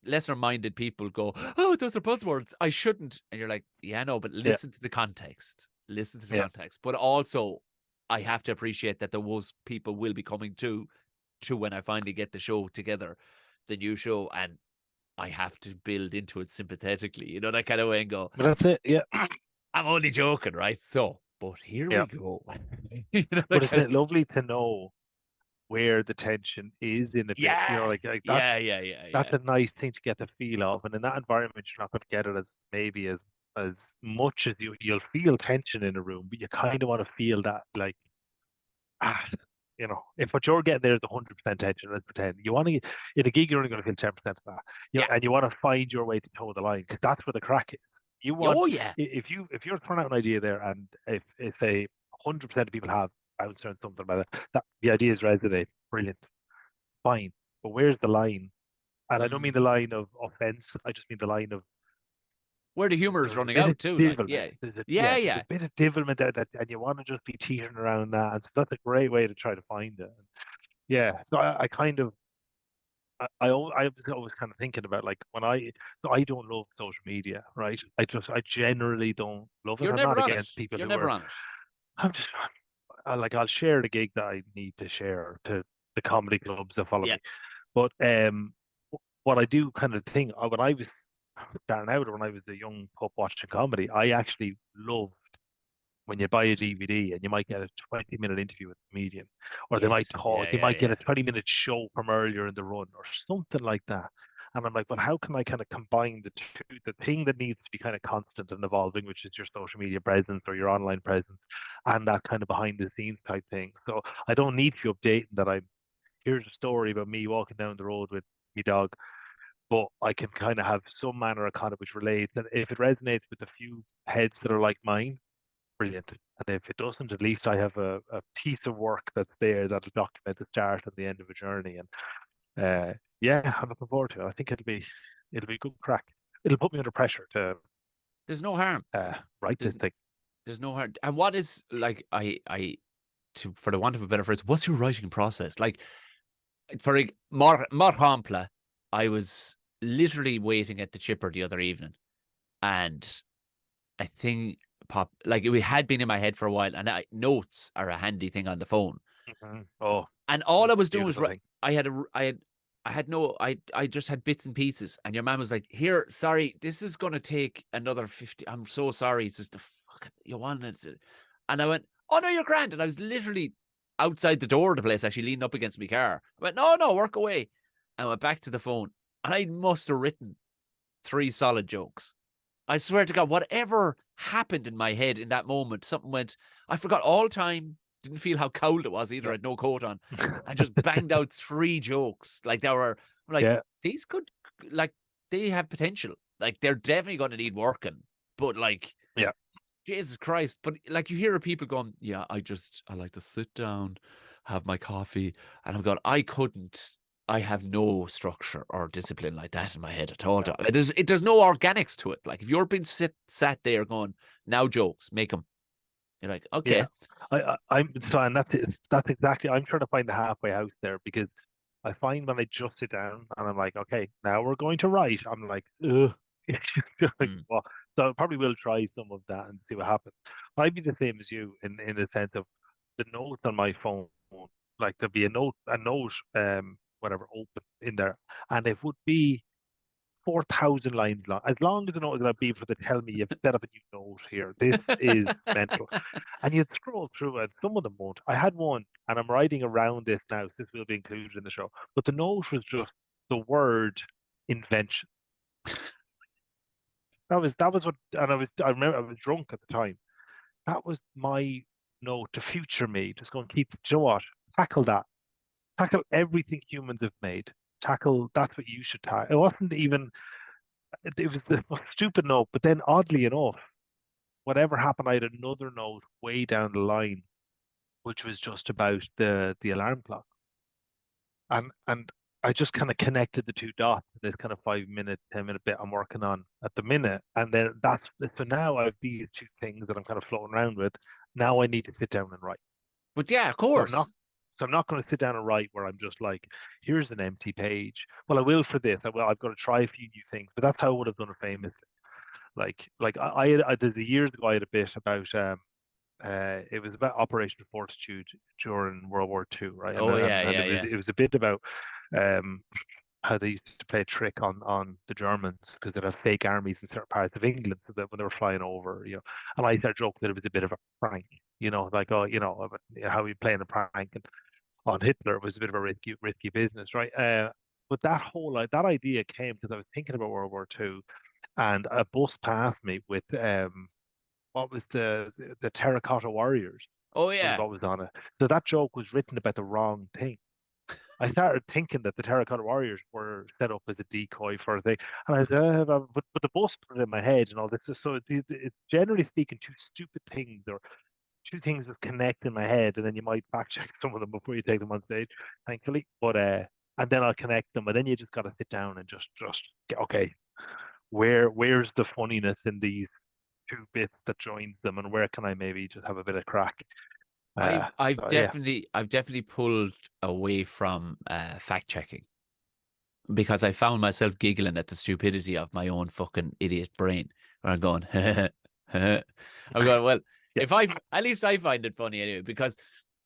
lesser minded people go, oh, those are buzzwords, I shouldn't. And you're like, yeah, no, but Yeah. listen to the context. Listen to the Yeah. context. But also, I have to appreciate that those people will be coming to when I finally get the show together, the new show, and I have to build into it sympathetically, that kind of way, and go, But that's it. Yeah. I'm only joking, right? So, but here Yeah. we go. But isn't Kind it lovely to know where the tension is in a bit? yeah, Like that's yeah, yeah, yeah, that's yeah. a nice thing to get the feel of. And in that environment, you're not going to get it as maybe as much as you'll feel tension in a room, but you kind of want to feel that like ah, if what you're getting there is 100% tension, let's pretend you want to in a gig, you're only going to feel 10% of that. Yeah. And you want to find your way to toe the line because that's where the crack is. You Oh want yeah. if you're throwing out an idea there, and if say 100% of people have bounced around something about it, that the ideas resonate, brilliant, fine. But where's the line? And I don't mean Mm. the line of offense. I just mean the line of Where the humor is there's a running bit of out too, like, divilment. yeah. Yeah, There's yeah. a bit of divilment there that, and you want to just be teetering around that. And so that's a great way to try to find it. Yeah. So I kind of, I was always kind of thinking about like so I don't love social media, right? I generally don't love it. You're I'm never not on it. against people You're who never are, on it. I'm just, I'll share the gig that I need to share to the comedy clubs that follow Yeah. me. But what I do kind of think when I was starting out, or when I was a young pup watching comedy, I actually loved when you buy a DVD and you might get a 20-minute interview with a comedian, or they might Yes. talk, Yeah, they yeah, might get a yeah. 20-minute show from earlier in the run or something like that. And I'm like, well, how can I kind of combine the two? The thing that needs to be kind of constant and evolving, which is your social media presence or your online presence, and that kind of behind the scenes type thing. So I don't need to be updating that here's a story about me walking down the road with my dog, but I can kind of have some manner of content which relates. And if it resonates with a few heads that are like mine, brilliant. And if it doesn't, at least I have a piece of work that's there that'll document the start and the end of a journey. And yeah, I'm looking forward to it. I think it'll be good crack. It'll put me under pressure to There's no harm. write this There's thing. there's no harm. And what is like for the want of a better phrase, what's your writing process? Like for more Hampla, I was literally waiting at the chipper the other evening, and a thing pop like it had been in my head for a while, and notes are a handy thing on the phone. Oh, And all I was doing was beautiful thing. I had I had no I just had bits and pieces. And your man was like, "Here, sorry, this is gonna take another 50. I'm so sorry. It's just the fucking you want it." And I went, "Oh no, you're grand." And I was literally outside the door of the place, actually leaning up against my car. I went, "No, no, work away." I went back to the phone, and I must have written 3 solid jokes. I swear to God, whatever happened in my head in that moment, something went, I forgot all time, didn't feel how cold it was either, I Yeah. had no coat on. I just banged out 3 jokes. Like I'm like, Yeah. these like, they have potential. Like, they're definitely going to need working. But, like, Yeah. Jesus Christ. But, like, you hear people going, yeah, I like to sit down, have my coffee. And I'm going, I have no structure or discipline like that in my head at all. Yeah. There's no organics to it. Like if you're being sat there going, now jokes, make them. You're like, Yeah. okay. I'm so, and that's exactly. I'm trying to find the halfway house there because I find when I just sit down and I'm like, okay, now we're going to write. I'm like, ugh. Like, Mm. well, so I probably will try some of that and see what happens. I'd be the same as you in the sense of the notes on my phone. Like there'd be a note, whatever, open in there, and it would be 4,000 lines long. As long as the note is going to be for the tell me you've set up a new note here. This is mental. And you'd scroll through it. Some of them won't. I had one, and I'm writing around this now. So this will be included in the show. But the note was just the word invention. That was what, and I remember I was drunk at the time. That was my note to future me. Just going, Keith, do you know what? Tackle that. Tackle everything humans have made. Tackle, that's what you should tackle. It wasn't even, it was the most stupid note. But then oddly enough, whatever happened, I had another note way down the line, which was just about the alarm clock. And I just kind of connected the two dots in this kind of 5 minute, 10 minute bit I'm working on at the minute. And then so now I have these two things that I'm kind of floating around with. Now I need to sit down and write. But yeah, of So course. I'm not going to sit down and write where I'm just like, here's an empty page. Well, I will for this. I've got to try a few new things, but that's how I would have done it famously. Like I did the years ago. I had a bit about it was about Operation Fortitude during World War II, right? Oh yeah, And yeah, yeah. it was a bit about um how they used to play a trick on the Germans because they'd have fake armies in certain parts of England, so that when they were flying over, and I started joking that it was a bit of a prank, like, oh, how are you playing a prank and on Hitler was a bit of a risky business, right? But that idea came because I was thinking about World War II, and a bus passed me with what was the Terracotta Warriors Oh was yeah. what was on it. So that joke was written about the wrong thing. I started thinking that the Terracotta Warriors were set up as a decoy for a thing, and I was, but the bus put it in my head and all this. So it's generally speaking two stupid things or two things that connect in my head, and then you might fact check some of them before you take them on stage, thankfully. But and then I'll connect them, and then you just got to sit down and just get, okay, where's the funniness in these two bits that joins them, and where can I maybe just have a bit of crack? Yeah. I've definitely pulled away from fact checking because I found myself giggling at the stupidity of my own fucking idiot brain. Where I'm going, I'm going, well, Yeah. if I at least I find it funny anyway, because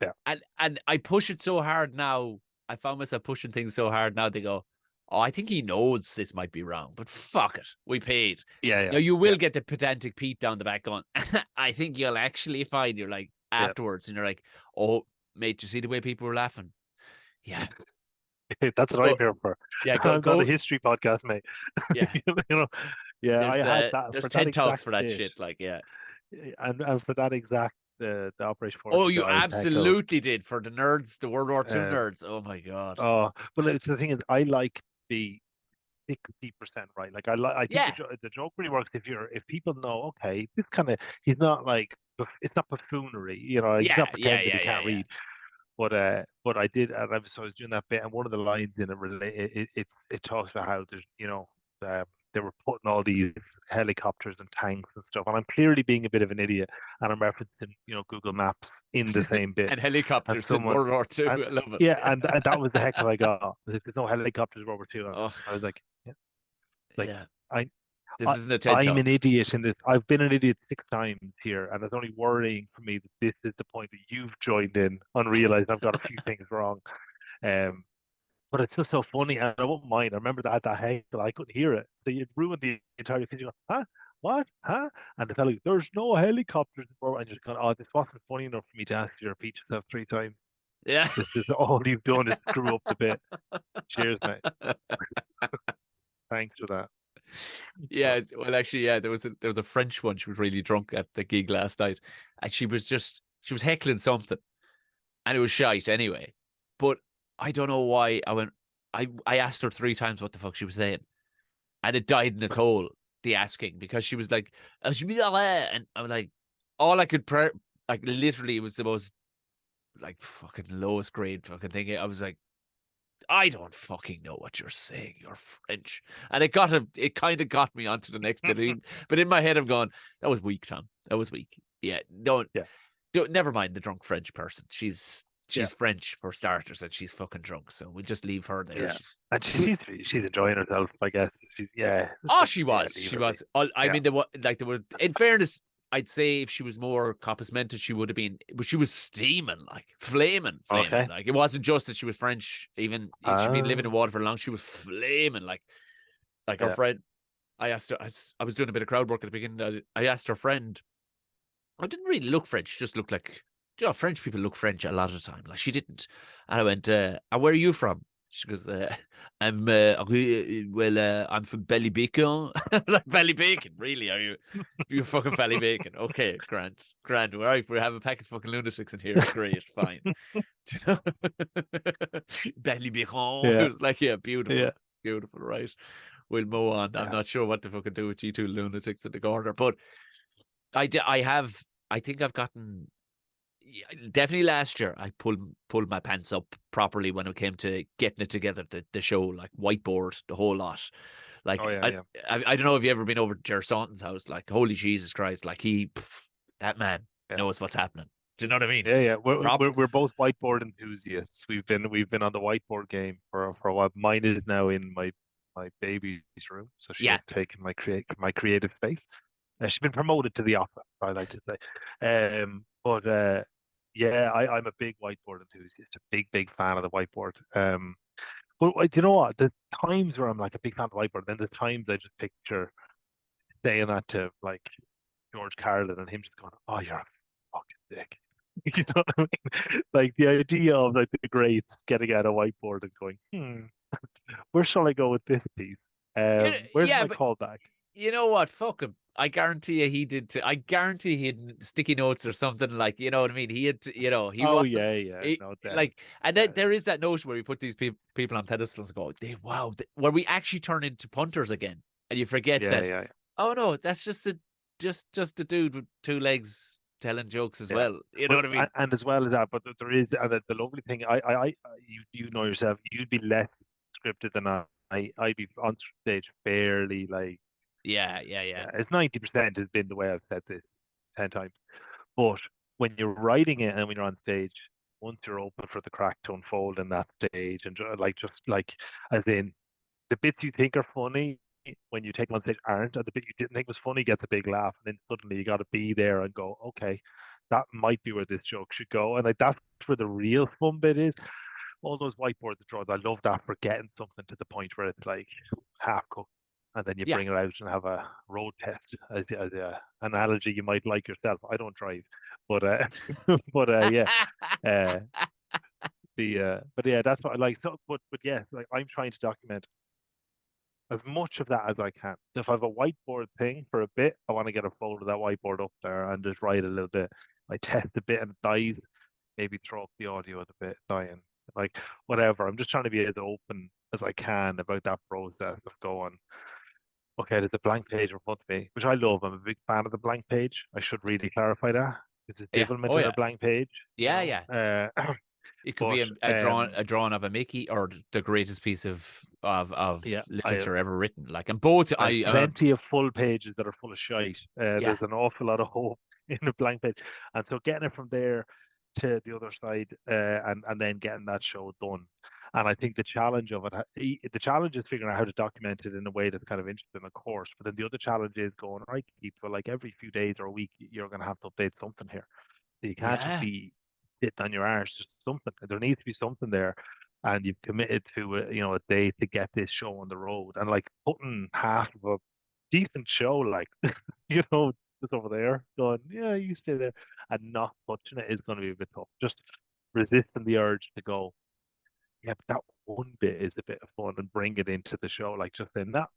Yeah. and I push it so hard now. I found myself pushing things so hard now. They go, oh, I think he knows this might be wrong, but fuck it, we paid. Yeah. You will Yeah. get the pedantic Pete down the back going, I think you'll actually find you're like Yeah. afterwards, and you're like, oh, mate, you see the way people were laughing? Yeah. That's what I'm here for. Yeah, I'm not go. a history podcast, mate. Yeah. you know, yeah, I had that There's for that TED Talks exact for that bit, shit, like, yeah. and for that exact the Operation Oh, Fortitude you that I tackle. absolutely did for the nerds, the World War II Um, nerds. Oh my god. but it's the thing is, I like to be 60% right. Like I think Yeah. the joke really works if people know, okay, this kind of he's not like it's not buffoonery, he's not Yeah, yeah, pretending he yeah, yeah, can't yeah. read. But I did, and I was doing that bit, and one of the lines in it talks about how there's they were putting all these helicopters and tanks and stuff, and I'm clearly being a bit of an idiot, and I'm referencing Google Maps in the same bit, And and helicopters in someone World War II. and I love it. yeah, and that was the heckle I got. There's no helicopters World War II. Oh, I was like, yeah, like yeah. I This I, isn't a TED I'm Talk. an idiot in this. I've been an idiot 6 times here, and it's only worrying for me that this is the point that you've joined in and realized I've got a few things wrong. Um, but it's just so funny, and I won't mind. I remember that heckle, I couldn't hear it, so you ruined the entire because you go, huh? What? Huh? And the fellow, there's no helicopters, and you're just going, oh, this wasn't funny enough for me to ask you to repeat yourself 3 times. Yeah. This is all you've done is screw up the bit. Cheers, mate. Thanks for that. Yeah, well, actually, yeah, there was a French one. She was really drunk at the gig last night, and she was heckling something, and it was shite anyway. But I don't know why I asked her 3 times what the fuck she was saying, and it died in its hole. The asking, because she was like, and I was like, all I could like literally it was the most like fucking lowest grade fucking thing. I was like, I don't fucking know what you're saying. You're French. And it kind of got me onto the next bit. But in my head, I'm going, that was weak, Tom. That was weak. Yeah. Yeah. Never mind the drunk French person. She's Yeah. French for starters, and she's fucking drunk. So we'll just leave her there. Yeah. And she's enjoying herself, I guess. Oh, she was. Yeah, She was. I mean, there were, in fairness, I'd say if she was more coppice mentis, she would have been, but she was steaming, like flaming. Okay. Like it wasn't just that she was French, even she'd been living in water for long. She was flaming, like Like our Yeah. friend, I asked her, I was doing a bit of crowd work at the beginning. I asked her friend, I didn't really look French, she just looked like, French people look French a lot of the time. Like she didn't. And I went, "And where are you from?" She goes, I'm, I'm from Ballybacon. Like Ballybacon, really? Are you? You're fucking Ballybacon. Okay, grand. All right, we have a pack of fucking lunatics in here. Great, fine. Do you know? Ballybacon. It Yeah. was like, yeah, beautiful. Yeah. Beautiful, right? We'll move on. I'm Yeah. not sure what to fucking do with you two lunatics in the corner, but I think I've gotten, definitely last year. I pulled my pants up properly when it came to getting it together. The show, like whiteboard, the whole lot. Like Oh, yeah. Yeah. I don't know if you ever been over to Jer Staunton's house. Like holy Jesus Christ, like that man Yeah. knows what's happening. Do you know what I mean? Yeah, yeah. Proper. We're both whiteboard enthusiasts. We've been on the whiteboard game for a while. Mine is now in my baby's room, so she Yeah, has taken my creative space. She's been promoted to the office, I like to say. But yeah, I'm a big whiteboard enthusiast, a big fan of the whiteboard. But do you know what? There's times where I'm like a big fan of the whiteboard, then there's times I just picture saying that to like George Carlin and him just going, "Oh, you're a fucking dick." You know what I mean? Like the idea of like the greats getting out a whiteboard and going, where shall I go with this piece? Where's yeah, my but callback? you know what? Fuck him. I guarantee you he did too. I guarantee he had sticky notes or something, like, you know what I mean? He had, he Oh wanted, yeah, yeah. No, definitely. like, and then Yeah, there is that notion where we put these people on pedestals and go, wow, where we actually turn into punters again. And you forget yeah, that, yeah, oh no, that's just a dude with two legs telling jokes as yeah. well. You know But what I mean? and as well as that, but there is and the lovely thing. You know yourself. You'd be less scripted than I. I'd be on stage fairly like Yeah. yeah. It's 90% has been the way I've said this 10 times. But when you're writing it and when you're on stage, once you're open for the crack to unfold in that stage, and like just like as in the bits you think are funny when you take them on stage aren't, and the bit you didn't think was funny gets a big laugh, and then suddenly you got to be there and go, okay, that might be where this joke should go, and like that's where the real fun bit is. All those whiteboard drawings, I love that for getting something to the point where it's like half cooked, and then you Yeah. bring it out and have a road test as a analogy you might like yourself. I don't drive, but yeah, uh, but yeah, that's what I like. So, but yeah, like I'm trying to document as much of that as I can. If I have a whiteboard thing for a bit, I want to get a fold of that whiteboard up there and just write a little bit. I test a bit and it dies, maybe throw up the audio at a bit, dying, like whatever. I'm just trying to be as open as I can about that process of going, okay, there's a blank page in front of me, which I love. I'm a big fan of the blank page. I should really clarify that. It's a Yeah. devilment Oh in a yeah. blank page, you Yeah, know. yeah. It could But be a drawing of a Mickey or the greatest piece of yeah, literature ever written. Like, and both I've I plenty of full pages that are full of shite. yeah, There's an awful lot of hope in a blank page, and so getting it from there to the other side, and then getting that show done. And I think the challenge of it, the challenge is figuring out how to document it in a way that's kind of interesting, of course. But then the other challenge is going, right, Keith, well, like every few days or a week, you're going to have to update something here. So you can't just yeah, be sitting on your arse. Just something. There needs to be something there, and you've committed to a day to get this show on the road. And like putting half of a decent show, like just over there, going, yeah, you stay there, and not touching it is going to be a bit tough. Just resisting the urge to go, yeah, but that one bit is a bit of fun and bring it into the show. Like just saying that,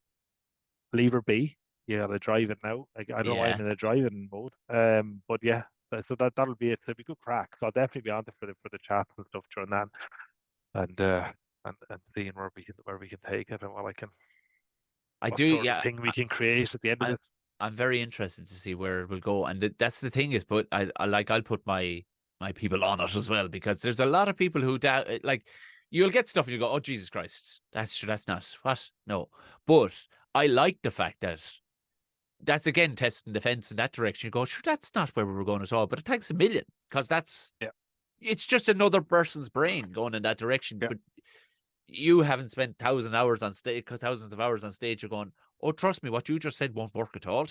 leave her be. You gotta drive it now. Like, I don't know why I'm yeah. in a driving mode. But yeah, so that'll be it. So it'll be good crack. So I'll definitely be on there for the chat and stuff during that, and and seeing where we can take it and I what do. sort of Yeah, thing we can create at the end of I this. I'm very interested to see where it will go, and that's the thing is, but I'll put my people on it as well, because there's a lot of people who doubt it. Like, you'll get stuff and you go, oh Jesus Christ, that's true, that's not what, no. But I like the fact that that's again testing the fence in that direction. You go, sure, that's not where we were going at all. But it thanks a million, because Yeah, it's just another person's brain going in that direction. yeah, But you haven't spent thousands of hours on stage. You're going, oh, trust me, what you just said won't work at all.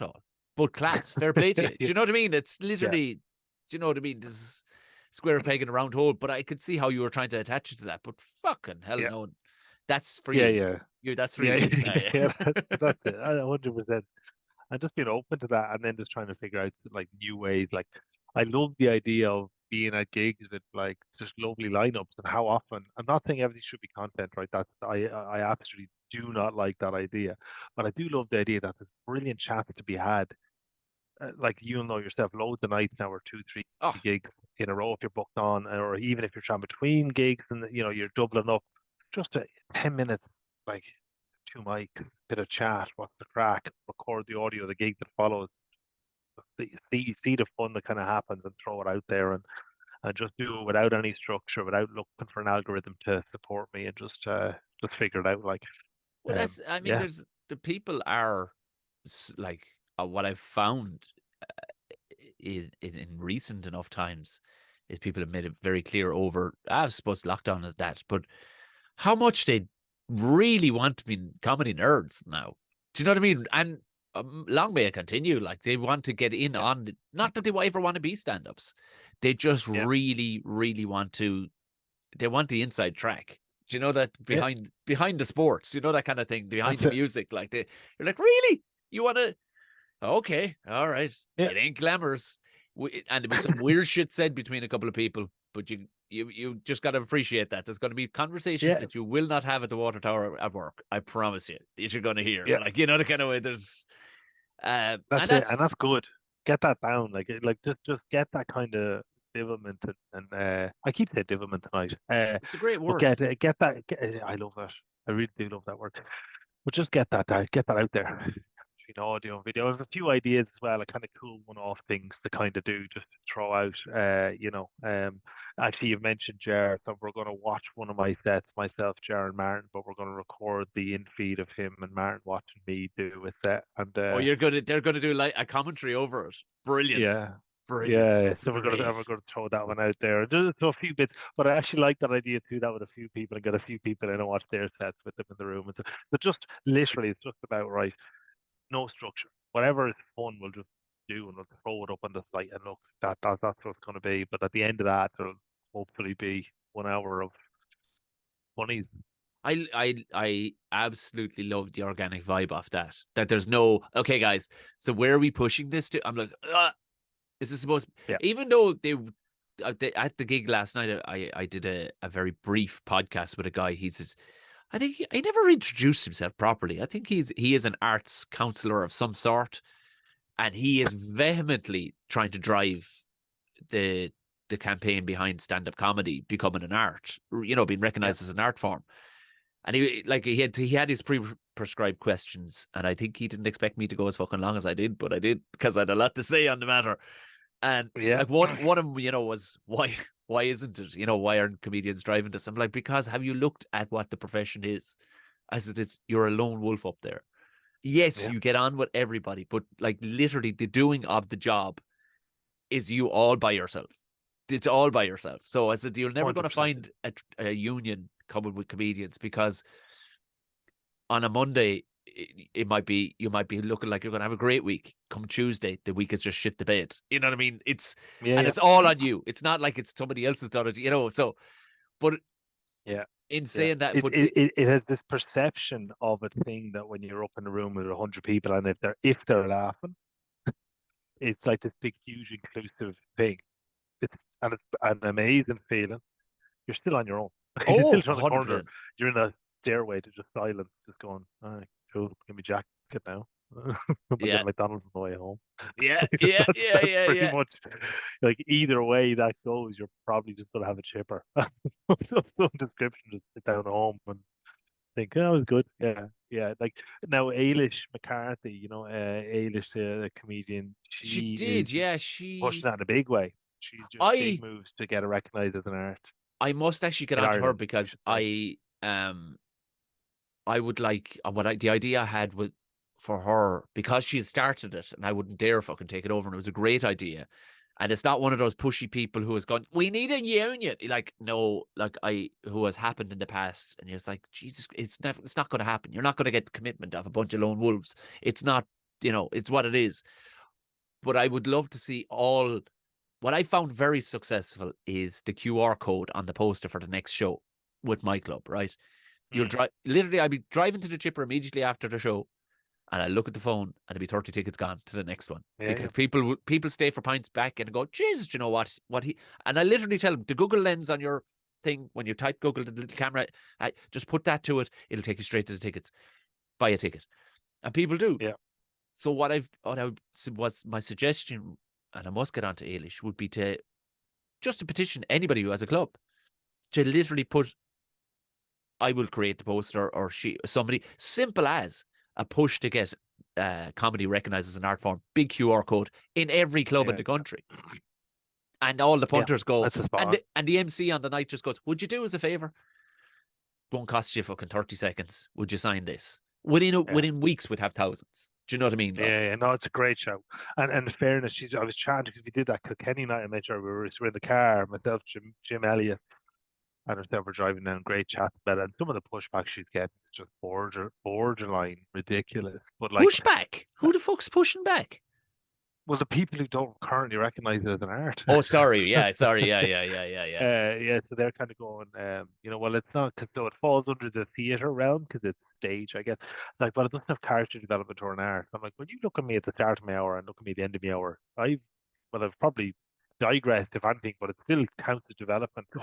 But class, fair play to you. Do yeah, you know what I mean? It's yeah, literally, do you know what I mean? This is square peg in a round hole. But I could see how you were trying to attach it to that. But fucking hell, yeah. no, That's for Yeah, you. yeah, That's for yeah, you. Yeah, yeah. yeah. That's it. 100%. And just being open to that, and then just trying to figure out like new ways. Like I love the idea of being at gigs with like just lovely lineups and how often. I'm not saying everything should be content, right? That's I absolutely do not like that idea, but I do love the idea that there's brilliant chats to be had. Like you'll know yourself, loads of nights now or two, three Oh, gigs in a row if you're booked on, or even if you're trying between gigs and you're doubling up, just 10 minutes, like two mics, bit of chat, what's the crack, record the audio of the gig that follows, see the fun that kind of happens and throw it out there and just do it without any structure, without looking for an algorithm to support me and just figure it out. Like, well, that's. I mean, yeah, there's the people are like what I've found is in recent enough times is people have made it very clear over. I suppose lockdown is that, but how much they really want to be comedy nerds now. Do you know what I mean? And long may it continue. Like they want to get in yeah, on, not that they ever want to be stand-ups. They just yeah, really, really want to. They want the inside track. Do you know that yeah. behind the sports? You know that kind of thing behind That's the it. music. Like you're like, really? You want to? Okay, all right. Yeah, It ain't glamorous, and there'll be some weird shit said between a couple of people. But you just got to appreciate that. There's going to be conversations yeah, that you will not have at the water tower at work. I promise you. That you're going to hear, yeah. like the kind of way. There's, and That's it, and that's that's good. Get that down, like just get that kind of development, and I keep saying development tonight. it's a great But word. get that. I love that. I really do love that word. But just get that out there. Audio and video. I have a few ideas as well, a kind of cool one-off things to kind of do, just to throw out. Actually, you've mentioned Jar, so we're going to watch one of my sets, myself, Jar, and Martin, but we're going to record the in feed of him and Martin watching me do a set, and Oh, you're gonna they're gonna do like a commentary over it. Brilliant, yeah. brilliant, Yeah, so great. we're gonna throw that one out there. Just a few bits, but I actually like that idea too. That with a few people and get a few people in and watch their sets with them in the room. But just literally, it's just about right. No structure. Whatever is fun, we'll just do and we'll throw it up on the site and look. That's what it's going to be. But at the end of that, there'll hopefully be 1 hour of funnies. I absolutely love the organic vibe off that. That there's no okay, guys. So where are we pushing this to? I'm like, is this supposed? Yeah, Even though they at the gig last night, I did a very brief podcast with a guy. I think he never introduced himself properly. I think he is an arts counselor of some sort, and he is vehemently trying to drive the the campaign behind stand up comedy becoming an art. Being yeah, recognized as an art form. And he had his prescribed questions, and I think he didn't expect me to go as fucking long as I did, but I did because I had a lot to say on the matter. And yeah. like one of them, was why isn't it? Why aren't comedians driving this? I'm like, because have you looked at what the profession is? I said, you're a lone wolf up there. Yes, Yeah, you get on with everybody, but like literally the doing of the job is you all by yourself. It's all by yourself. So I said, you're never going to 100%. find a union coming with comedians because on a Monday, it might be you might be looking like you're going to have a great week. Come Tuesday, the week is just shit the bed. You know what I mean? Yeah, And yeah, it's all on you. It's not like it's somebody else's done it. So, but yeah, in yeah. saying that, It, but it it it has this perception of a thing that when you're up in a room with 100 people and if they're laughing, it's like this big, huge, inclusive thing. It's an amazing feeling. You're still on your own. You're oh, still trying to corner. 100%. You're in a stairway to just silence, just going, all right, cool, give me jacket now. I'm Yeah, getting McDonald's on the way home. yeah, Like, yeah, yeah, that's yeah, pretty yeah. much like either way that goes, you're probably just gonna have a chipper. Some description, just sit down at home and think, oh, that was good. Yeah, yeah. Like now, Ailish McCarthy, Ailish, the comedian, She she is did. Yeah, pushing that in a big way. She's doing big I, moves to get her recognized as an art I must actually get in onto her Ireland, I because should say. I would like the idea I had with for her because she started it and I wouldn't dare fucking take it over and it was a great idea. And it's not one of those pushy people who has gone, we need a union. Like, no, like who has happened in the past. And it's like, Jesus, it's not going to happen. You're not going to get the commitment of a bunch of lone wolves. It's not, it's what it is. But I would love to see what I found very successful is the QR code on the poster for the next show with my club, right? You'll drive. Literally, I'd be driving to the chipper immediately after the show, and I look at the phone, and there'd be 30 tickets gone to the next one. Because people stay for pints back and go, Jesus, do you know what? And I literally tell them, the Google Lens on your thing, when you type Google, the little camera, just put that to it. It'll take you straight to the tickets. Buy a ticket. And people do. Yeah. So what was my suggestion, and I must get on to Ailish, would be to petition anybody who has a club to literally put, I will create the poster, or somebody, simple as a push to get comedy recognised as an art form, big QR code in every club in the country. And all the punters go, and the MC on the night just goes, would you do us a favour? Won't cost you fucking 30 seconds. Would you sign this? Within weeks, we'd have thousands. Do you know what I mean? Yeah, no, it's a great show. And in fairness, I was chatting, because we did that Kilkenny night. I made sure we were in the car, myself, Jim Elliott, and ourselves were driving down. Great chat about it. And some of the pushback she's getting is just borderline ridiculous. But like, pushback? Who the fuck's pushing back? Well, the people who don't currently recognise it as an art. Oh, sorry. Yeah. Yeah. So they're kind of going, well, it's not, so it falls under the theatre realm because it's stage, I guess. Like, but it doesn't have character development or an art. I'm like, when you look at me at the start of my hour and look at me at the end of my hour, I've probably digressed, if anything, but it still counts as development. But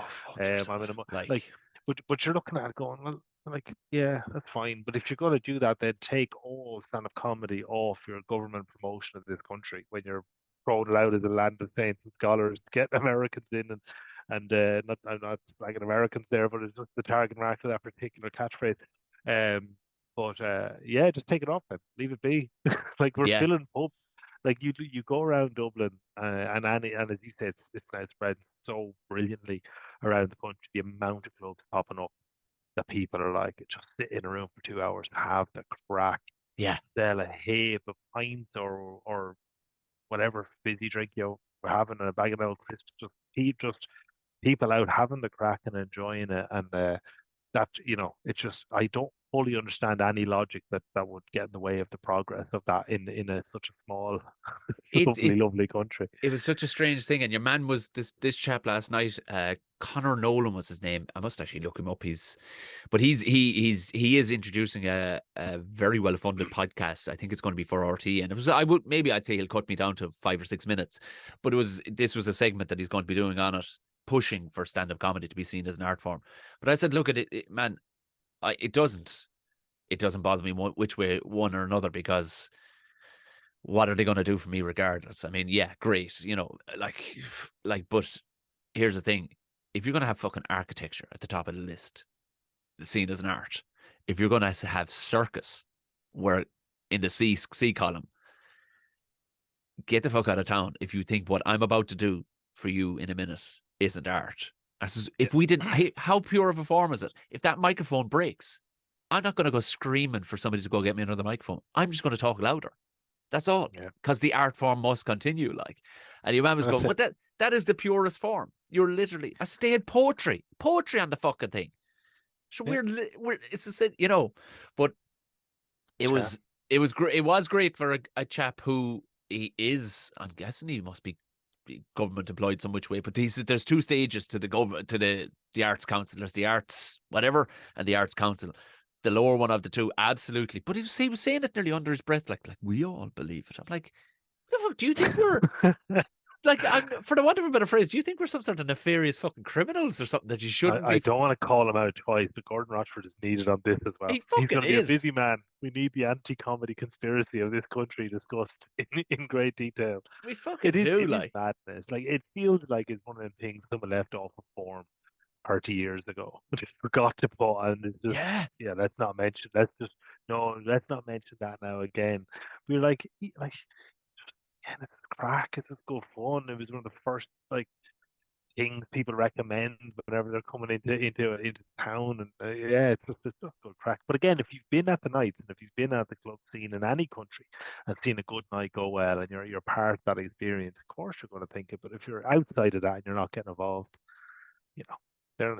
you're looking at it going, well, like, yeah, that's fine. But if you're going to do that, then take all stand-up comedy off your government promotion of this country when you're thrown it out as a land of saints and scholars, get Americans in, and I'm not slagging Americans there, but it's just the target market for that particular catchphrase. Just take it off then, leave it be. Like, we're filling pubs. Like, you go around Dublin, and as you said, it's now spread so brilliantly around the country. The amount of clubs popping up that people are like, just sit in a room for 2 hours, have the crack, sell a heap of pints or whatever fizzy drink you're having, a bag of milk. It's just people out having the crack and enjoying it, and that, it's just, I don't fully understand any logic that would get in the way of the progress of that in such a small, lovely country. It was such a strange thing. And your man was this chap last night, Connor Nolan was his name. I must actually look him up. He is introducing a very well funded podcast. I think it's going to be for RT, and I'd say he'll cut me down to 5 or 6 minutes, but this was a segment that he's going to be doing on it, pushing for stand-up comedy to be seen as an art form. But I said, look at it, man, it doesn't bother me which way, one or another, because what are they going to do for me regardless? I mean, yeah, great, but here's the thing. If you're going to have fucking architecture at the top of the list, seen as an art, if you're going to have circus, where in the C column, get the fuck out of town if you think what I'm about to do for you in a minute isn't art. If we didn't, how pure of a form is it? If that microphone breaks, I'm not going to go screaming for somebody to go get me another microphone. I'm just going to talk louder. That's all. Because the art form must continue. And your man was going, but that is the purest form. You're literally, I stayed poetry on the fucking thing. So it's the same, but it was great. It was great for a chap who he is, I'm guessing he must be government employed some which way, but there's two stages to the government, to the arts council. There's the arts whatever and the arts council. The lower one of the two, absolutely. But he was saying it nearly under his breath, like we all believe it. I'm like, what the fuck do you think we're? Like, for the want of a better phrase, do you think we're some sort of nefarious fucking criminals or something that you shouldn't be? I don't want to call him out twice, but Gordon Rochford is needed on this as well. He's going to be a busy man. We need the anti-comedy conspiracy of this country discussed in great detail. We fucking do, it is madness. Like, it feels like it's one of the things someone left off of form 30 years ago, but just forgot to put on. Let's not mention. Let's not mention that now again. We're like, it's crack. It's just good fun. It was one of the first things people recommend whenever they're coming into town, and it's just good crack. But again, if you've been at the nights and if you've been at the club scene in any country and seen a good night go well, and you're part of that experience, of course you're going to think it. But if you're outside of that and you're not getting involved,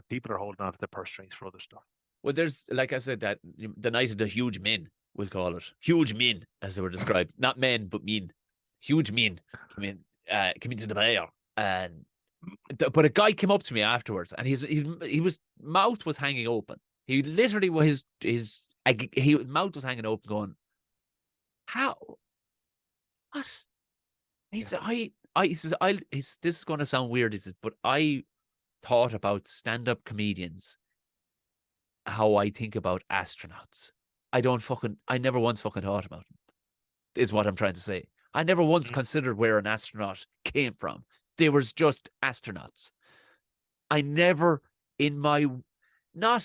people are holding on to the purse strings for other stuff. Well, there's, like I said, that the night of the huge men, we'll call it huge men as they were described, not men but men. Huge men come into the bar, but a guy came up to me afterwards, and his mouth was hanging open. He literally was his mouth was hanging open, going, "How? What?" He said, he says, this is going to sound weird, he says, but I thought about stand-up comedians how I think about astronauts. I never once fucking thought about them, is what I'm trying to say. I never once considered where an astronaut came from. They were just astronauts. I never not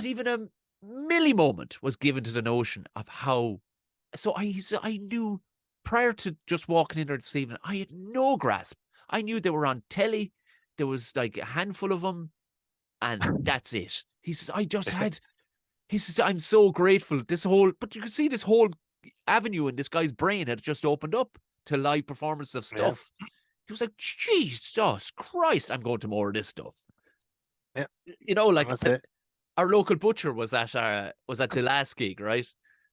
even a milli moment was given to the notion of how. So I knew prior to just walking in there this evening, I had no grasp. I knew they were on telly. There was like a handful of them, and that's it. He says, he says, I'm so grateful. But you can see this whole avenue in this guy's brain had just opened up to live performance of stuff. Yeah. He was like, Jesus Christ, I'm going to more of this stuff. Yeah. You know, like our local butcher was at the last gig, right?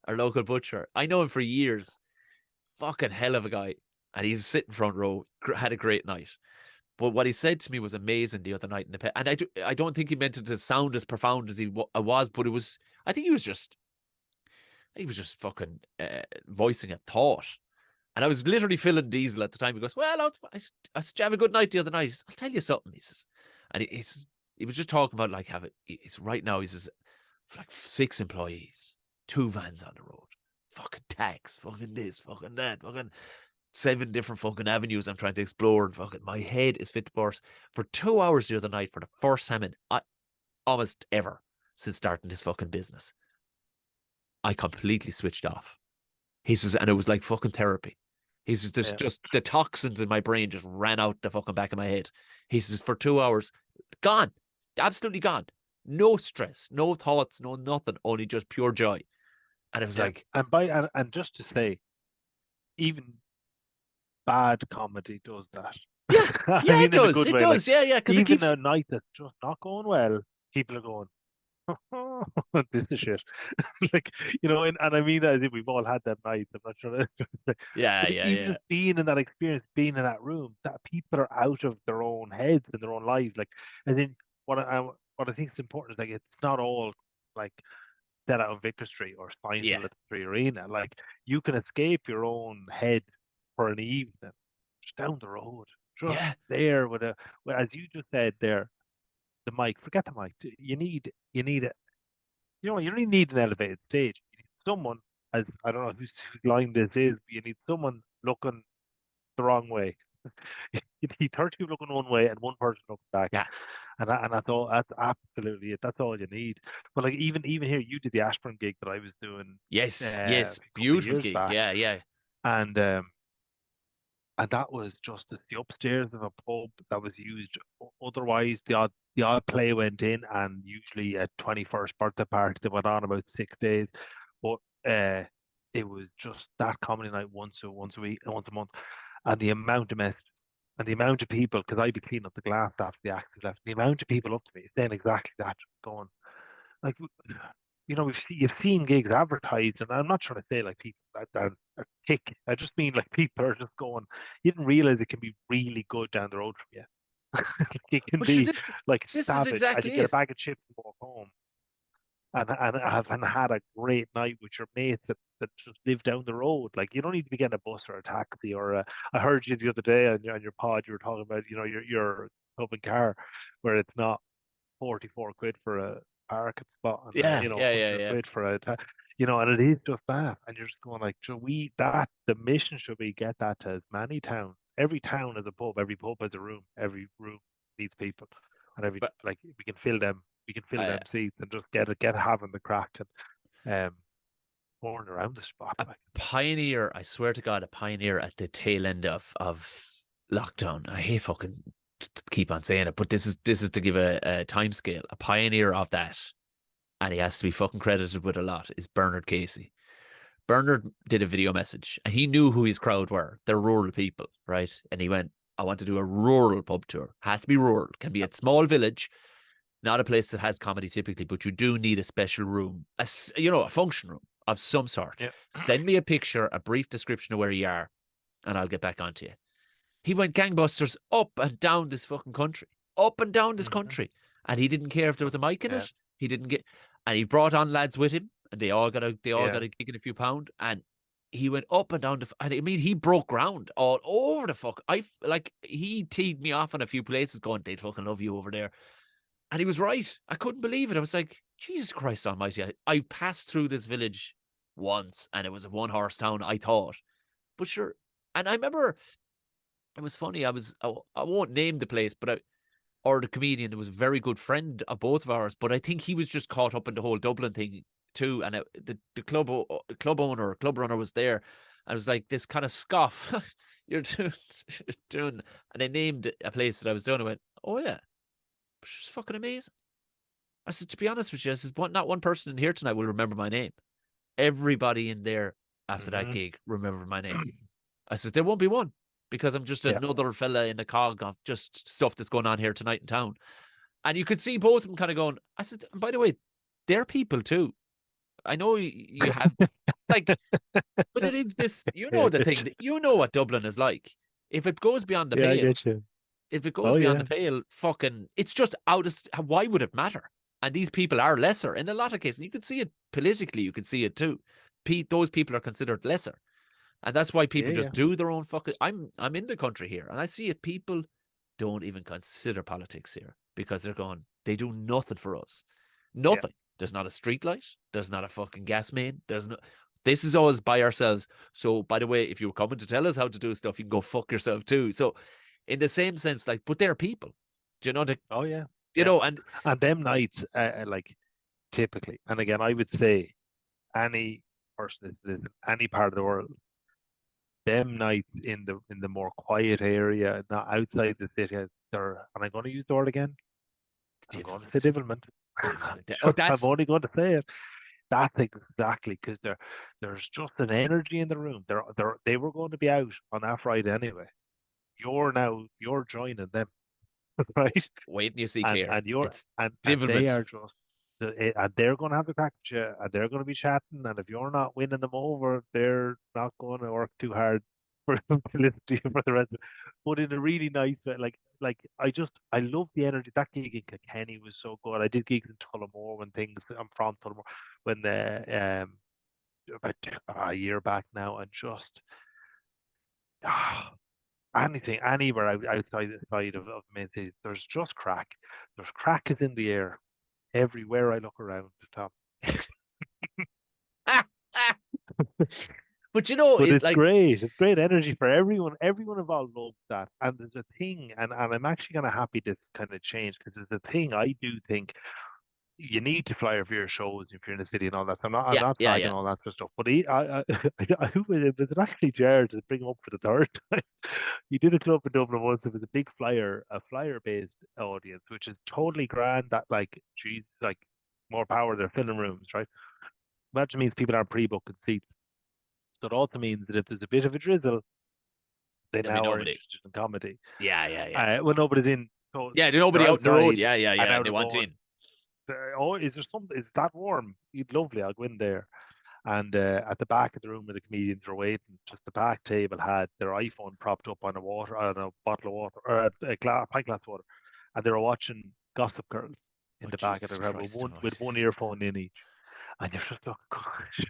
Our local butcher. I know him for years. Fucking hell of a guy. And he was sitting front row, had a great night. But what he said to me was amazing the other night in the pit. And I don't think he meant it to sound as profound as he was, but it was, I think he was just fucking voicing a thought. And I was literally filling diesel at the time. He goes, well, I said, you have a good night the other night. He says, I'll tell you something. He says, and he was just talking about like right now, he says, for like 6 employees, 2 vans on the road, fucking tax, fucking this, fucking that, fucking 7 different fucking avenues I'm trying to explore, and fucking my head is fit to burst. For 2 hours the other night, for the first time in almost ever since starting this fucking business, I completely switched off. He says, and it was like fucking therapy. He says, just the toxins in my brain just ran out the fucking back of my head. He says, for 2 hours, gone, absolutely gone. No stress, no thoughts, no nothing, only just pure joy. And it was like, and just to say, even bad comedy does that. Yeah, yeah, it does. It does. Like, yeah. Because even a night that's just not going well, people are going, oh, this is shit. Like, you know, and I mean, I think we've all had that night. I'm not sure. Even being in that experience, being in that room, that people are out of their own heads and their own lives. Like, and then what I think is important is like it's not all like that out on Vicar Street or Spineville at the Arena. Like, you can escape your own head for an evening just down the road, just there with as you just said there, the mic. Forget the mic. You need it. You don't even need an elevated stage. You need someone, as I don't know whose line this is, but you need someone looking the wrong way. You need 30 people looking one way and one person looking back. Yeah. And that's all. That's absolutely it. That's all you need. But like even here, you did the Ashburn gig that I was doing. Yes, beautiful gig. Back. Yeah. And that was just the upstairs of a pub that was used. Otherwise, the odd play went in, and usually a 21st birthday party that went on about 6 days. But it was just that comedy night once a week, once a month, and the amount of messages and the amount of people, because I'd be cleaning up the glass after the act left, the amount of people up to me saying exactly that, going like, you know, you've seen gigs advertised, and I'm not trying to say like people that are thick. I just mean like people are just going, you didn't realize it can be really good down the road from you. It can be like savage, exactly and you get a bag of chips and walk home, and had a great night with your mates that just live down the road. Like, you don't need to be getting a bus or a taxi or I heard you the other day on your pod, you were talking about, you know, your open car where it's not 44 quid for a parking spot and 100 quid for you know, and it is just that, and you're just going like, the mission should be get that to as many towns. Every town has a pub, every pub has a room, every room needs people, and like we can fill them seats and just get having the crack and pouring around the spot. Pioneer, I swear to God, a pioneer at the tail end of lockdown. I hate fucking keep on saying it, but this is to give a time scale. A pioneer of that, and he has to be fucking credited with a lot, is Bernard Casey. Bernard did a video message, and he knew who his crowd were. They're rural people, right? And he went, I want to do a rural pub tour. Has to be rural. Can be a small village, not a place that has comedy typically, but you do need a special room, a function room of some sort. Yeah. Send me a picture, a brief description of where you are, and I'll get back onto you. He went gangbusters up and down this fucking country, up and down this country, and he didn't care if there was a mic in it. He didn't get, and he brought on lads with him, and they all got a Yeah. gig in a few pound, and he went up and down and I mean, he broke ground all over the fuck. Like, he teed me off in a few places, going, "They'd fucking love you over there," and he was right. I couldn't believe it. I was like, Jesus Christ Almighty! I passed through this village once, and it was a one horse town, I thought, but sure. And I remember it was funny. I won't name the place, but or the comedian, that was a very good friend of both of ours, but I think he was just caught up in the whole Dublin thing too. And the club owner or club runner was there. I was like, this kind of scoff, you're doing, and I named a place that I was doing. I went, oh yeah, it's fucking amazing. I said, to be honest with you, I said, not one person in here tonight will remember my name. Everybody in there after that gig remembered my name. I said, there won't be one, because I'm just Yeah. another fella in the cog of just stuff that's going on here tonight in town. And you could see both of them kind of going, I said, by the way, they're people too. I know you have, like, but it is this, the thing, that you know what Dublin is like. If it goes beyond the Yeah, I pale, get you. if it goes Oh, beyond yeah. the pale, fucking, it's just out of, why would it matter? And these people are lesser in a lot of cases. You could see it politically, you could see it too. Those people are considered lesser. And that's why people Yeah, just yeah. do their own fucking. I'm in the country here, and I see it. People don't even consider politics here, because they're going, they do nothing for us. Nothing. There's not a street light. There's not a fucking gas main. There's no. This is always by ourselves. So, by the way, if you were coming to tell us how to do stuff, you can go fuck yourself too. So, in the same sense, like, but they're people. Do you know? Oh, yeah. You Yeah. know, and them nights, like, typically, and again, I would say any person that lives in any part of the world, them nights in the more quiet area, not outside the city, they're, and I'm going to use the word again. I'm going to say devilment. Oh, I'm that's only going to say it. That's exactly, because there's just an energy in the room. They were going to be out on that Friday anyway. You're joining them, right? wait and you see and clear. and you're It's and they devilment. are just and they're going to have the crack with you, and they're going to be chatting, and if you're not winning them over, they're not going to work too hard for them to listen to you for the rest of it. But in a really nice way, like I love the energy. That gig in Kilkenny was so good. I did gigs in Tullamore I'm from Tullamore, when the about a year back now, and just anywhere outside the side of main city, there's just crack. There's crack is in the air everywhere I look around, Tom. But you know, But it it's like, great. It's great energy for everyone. Everyone involved loves that. And there's a thing, and I'm actually kind of happy this kind of change, because there's a thing I do think you need to flyer for your shows if you're in the city and all that. So I'm yeah, not yeah, slagging yeah. all that sort of stuff. But it was actually Jared to bring him up for the third time. He did a club in Dublin once. It was a flyer based audience, which is totally grand. That, like, geez, like, more power. They're filling rooms, right? That means people aren't pre-booking seats. So it also means that if there's a bit of a drizzle, they There'll be now are nobody. interested in comedy. Yeah, yeah, yeah. When nobody's in, so Yeah, there's they're nobody out in the road. outside, Yeah, yeah, and yeah. now And they they're want going, in. oh, is there something? Is that warm? You'd lovely. I'll go in there. And at the back of the room where the comedians were waiting, just the back table had their iPhone propped up on a bottle of water, or a pint glass of water, and they were watching Gossip Girl in Oh, the back of the Jesus crowd Christ, with almighty. one earphone in each. And you're just like, gosh,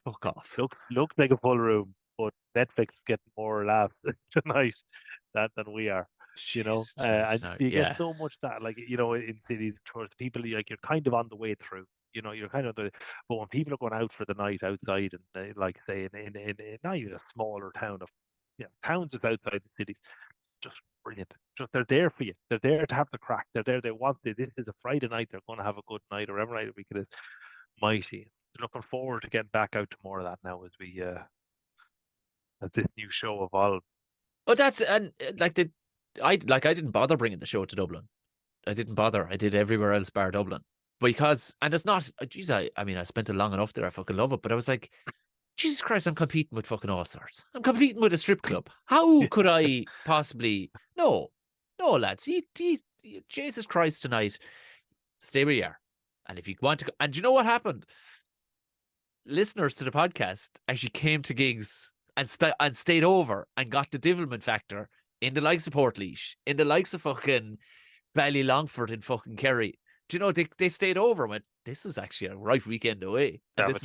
Fuck off. looks like a full room, but Netflix is getting more laughs tonight than we are. Jesus Christ, And no. you get Yeah. so much that, like, in cities, towards people, like, you're kind of on the way through. You're kind of but when people are going out for the night outside, and they, like, say, in not even a smaller town of, towns just outside the cities, just brilliant. Just, they're there for you. They're there to have the crack. They're there. This is a Friday night. They're going to have a good night, or every night of the week it is. Mighty. Looking forward to getting back out to more of that now, as this new show evolves. But that's, and I didn't bother bringing the show to Dublin. I didn't bother. I did everywhere else bar Dublin. Because, and it's not, geez, I mean, I spent it long enough there. I fucking love it. But I was like, Jesus Christ, I'm competing with fucking all sorts. I'm competing with a strip club. How could I possibly? No, no, lads. Jesus Christ, tonight, stay where you are. And if you want to, and do you know what happened? Listeners to the podcast actually came to gigs and stayed over and got the devilment factor in the likes of Portlaoise, in the likes of fucking Ballylongford and fucking Kerry. do you know, they stayed over and went, this is actually a right weekend away. And Damn it. this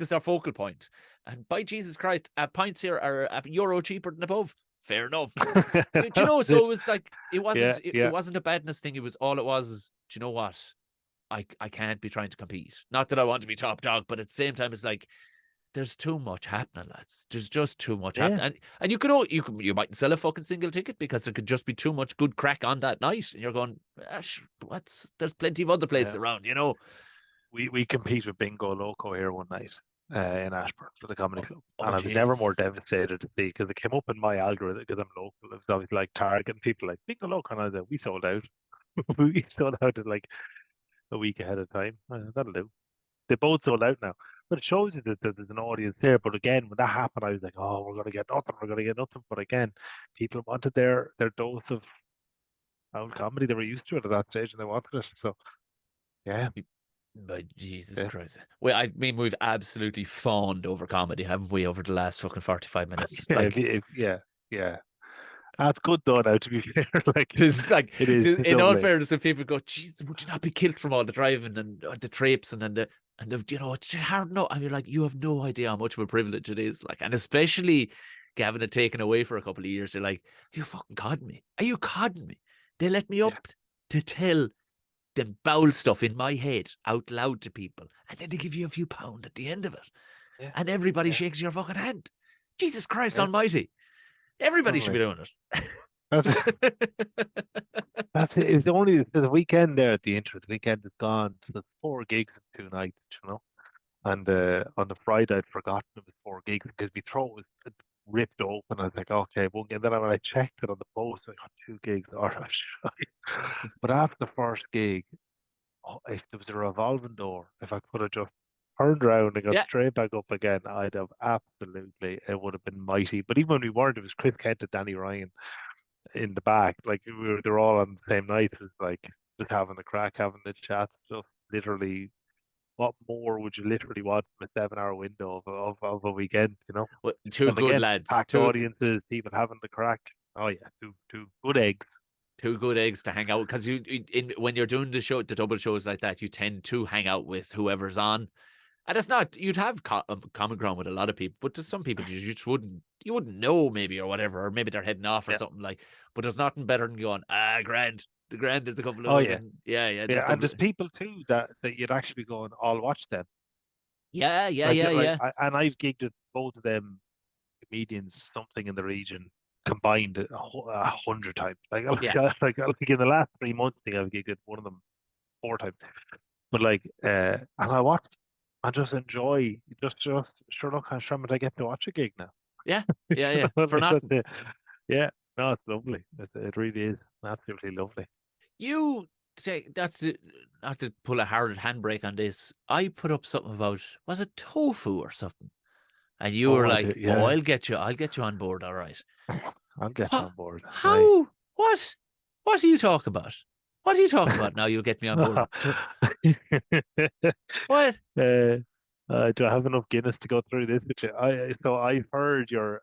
is our focal point. And by Jesus Christ, pints here are a euro cheaper than above. Fair enough. Do you know? That's So it. it was like it Yeah, it yeah, wasn't a badness thing. It was all it was is, do you know what? I can't be trying to compete. Not that I want to be top dog, but at the same time, it's like there's too much happening, lads. There's just too much yeah, happening, and you might sell a fucking single ticket because there could just be too much good crack on that night, and you're going, what's? There's plenty of other places yeah. around, you know. We compete with Bingo Loco here one night in Ashburn for the comedy Oh, club, oh and I was never more Jesus! devastated to see because it came up in my algorithm because I'm local. It was always like targeting people like Bingo Loco, and I said we sold out. We sold out at like a week ahead of time. That'll do. They both sold out now, but it shows you that there's an audience there. But again, when that happened, I was like, oh, we're gonna get nothing. We're gonna get nothing. But again, people wanted their dose of old comedy. They were used to it at that stage, and they wanted it. So yeah, But Jesus yeah. Christ. Well, I mean, we've absolutely fawned over comedy, haven't we, over the last fucking 45 minutes? Yeah, Like, yeah, yeah. That's good though. Now, to be fair, like just like, it is, it's in all lovely. fairness, when people go, Jesus, would you not be killed from all the driving and the traipsing and the, you know, it's hard no. I mean, like, you have no idea how much of a privilege it is. Like, and especially having it taken away for a couple of years, you're like, are you fucking codding me? Are you codding me? They let me Yeah, up to tell the bowel stuff in my head out loud to people, and then they give you a few pound at the end of it, yeah, and everybody yeah, shakes your fucking hand. Jesus Christ yeah. Almighty! Everybody should be Lovely. doing That's it. that's it. It was only the weekend there at the intro. The weekend is gone. So there's 4 gigs in 2 nights, you know. And on the Friday, I'd forgotten it was 4 gigs because my throat was ripped open. I was like, okay, well, and then when I checked it on the post, I got 2 gigs. All right. But after the first gig, oh, if there was a revolving door, if I could have just turned around and got Yeah, straight back up again, I'd have absolutely, it would have been mighty. But even when we weren't, it was Chris Kent and Danny Ryan in the back. Like they're all on the same night. It was like just having the crack, having the chats, just literally. What more would you literally want from a 7 hour window of a weekend, you know? well, two And good again, lads, packed audiences, people having the crack. Oh yeah, two good eggs. two good eggs to hang out because when you're doing the double shows like that, you tend to hang out with whoever's on. And it's not, you'd have common ground with a lot of people, but there's some people you just you wouldn't know maybe or whatever, or maybe they're heading off or Yeah. something like. But there's nothing better than going, grand, the grand. There's a couple of Oh yeah. fucking yeah. There's a Yeah. And couple there's of people too that you'd actually be going, I'll watch them. yeah. And I've gigged with both of them comedians something in the region combined 100 times. Yeah. Like in the last 3 months, I think I've gigged with one of them 4 times. But like, and I watched and just enjoy, just sure look how sure I get to watch a gig now. Yeah, You yeah, know, for like that's nothing. it. Yeah, no, it's lovely. It really is absolutely lovely. You say not to pull a hard handbrake on this. I put up something about, was it tofu or something? And you were Oh, I do. like, "Oh, Yeah, I'll get you on board, all right." I'll get you What? on board. Aye. How? What? What are you talking about? What are you talking about? Now you'll get me on board. What? uh, do I have enough Guinness to go through this with you? So I've heard your